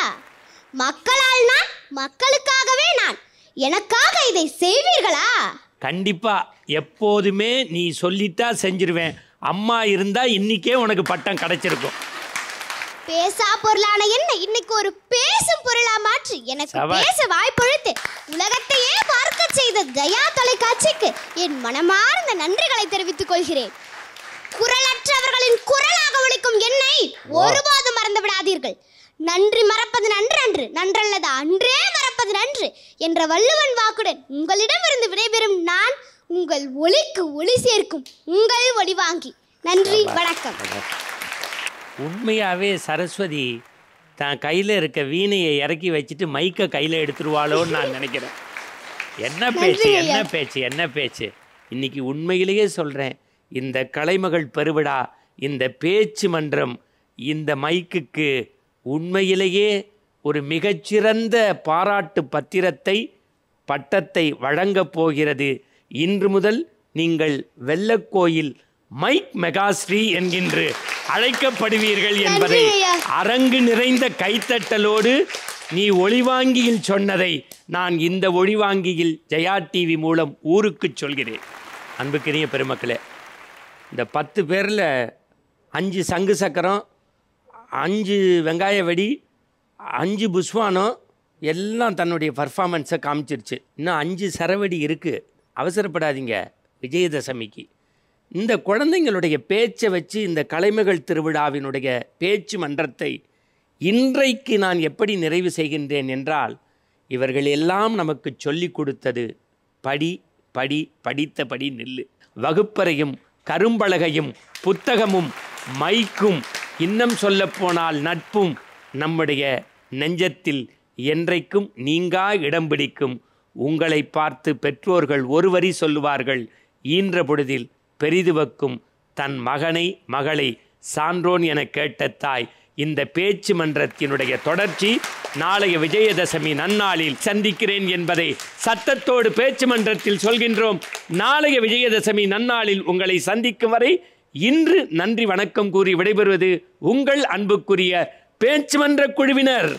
மக்களால் நான், மக்களுக்காகவே நான். எனக்காக இதை செய்வீர்களா? கண்டிப்பா, எப்போதுமே நீ சொல்லிட்டா செஞ்சிருவேன். அம்மா இருந்தா இன்னைக்கே உனக்கு பட்டம் கிடைச்சிருக்கும். பேசா பொருளான என்ன இன்னைக்கு ஒரு பேசும் பொருளா மாற்றி எனக்கு பேச வாய்ப்பளித்து உலகத்தையே பார்க்க செய்த தயா தொலைக்காட்சிக்கு என் மனமார்ந்த நன்றிகளை தெரிவித்துக் கொள்கிறேன். குரலற்றவர்களின் குரலாக ஒலிக்கும் என்னை ஒருபோதும் மறந்து விடாதீர்கள். நன்றி மறப்பது நன்றன்று, நன்றல்லது அன்றே மறப்பது நன்று என்ற வள்ளுவன் வாக்குடன் உங்களிடமிருந்து விடைபெறும் நான் உங்கள் ஒளிக்கு ஒளி சேர்க்கும் உங்கள் ஒளிவாங்கி. நன்றி, வணக்கம். உண்மையாகவே சரஸ்வதி தான் கையில் இருக்க வீணையை இறக்கி வச்சுட்டு மைக்கை கையில் எடுத்துருவாளோன்னு நான் நினைக்கிறேன். என்ன பேச்சு, என்ன பேச்சு, என்ன பேச்சு. இன்னைக்கு உண்மையிலேயே சொல்கிறேன், இந்த கலைமகள் பெருவிழா, இந்த பேச்சு மன்றம், இந்த மைக்குக்கு உண்மையிலேயே ஒரு மிகச்சிறந்த பாராட்டு பத்திரத்தை, பட்டத்தை வழங்கப் போகிறது. இன்று முதல் நீங்கள் வெள்ளக்கோயில் மைக் மெகாஸ்ரீ என்கின்ற அழைக்கப்படுவீர்கள் என்பதை அரங்கு நிறைந்த கைத்தட்டலோடு நீ ஒளிவாங்கியில் சொன்னதை நான் இந்த ஒளிவாங்கியில் ஜெயா டிவி மூலம் ஊருக்கு சொல்கிறேன். அன்புக்கினிய பெருமக்களே, இந்த 10 பேரில் 5 சங்கு சக்கரம், 5 வெங்காய வெடி, 5 புஷ்வானம் எல்லாம் தன்னுடைய பர்ஃபார்மன்ஸை காமிச்சிருச்சு. இன்னும் 5 சரவெடி இருக்குது. அவசரப்படாதீங்க விஜயதசமிக்கு. இந்த குழந்தைங்களுடைய பேச்சை வச்சு இந்த கலைமகள் திருவிழாவினுடைய பேச்சு மன்றத்தை இன்றைக்கு நான் எப்படி நிறைவு செய்கின்றேன் என்றால், இவர்கள் எல்லாம் நமக்கு சொல்லி கொடுத்தது படி படி படித்தபடி நில்லு. வகுப்பறையும் கரும்பலகையும் புத்தகமும் மைக்கும், இன்னும் சொல்லப்போனால் நட்பும் நம்முடைய நெஞ்சத்தில் என்றைக்கும் நீங்கா இடம் பிடிக்கும். உங்களை பார்த்து பெற்றோர்கள் ஒரு வரி சொல்லுவார்கள், ஈன்ற பொழுதில் பெரிதுவக்கும் தன் மகனை மகளை சான்றோன் என கேட்ட தாய். இந்த பேச்சு மன்றத்தினுடைய தொடர்ச்சி நாளைய விஜயதசமி நன்னாளில் சந்திக்கிறேன் என்பதை சத்தத்தோடு பேச்சு மன்றத்தில் சொல்கின்றோம். நாளைய விஜயதசமி நன்னாளில் உங்களை சந்திக்கும் வரை இன்று நன்றி வணக்கம் கூறி விடைபெறுவது உங்கள் அன்புக்குரிய பேச்சு மன்ற குழுவினர்.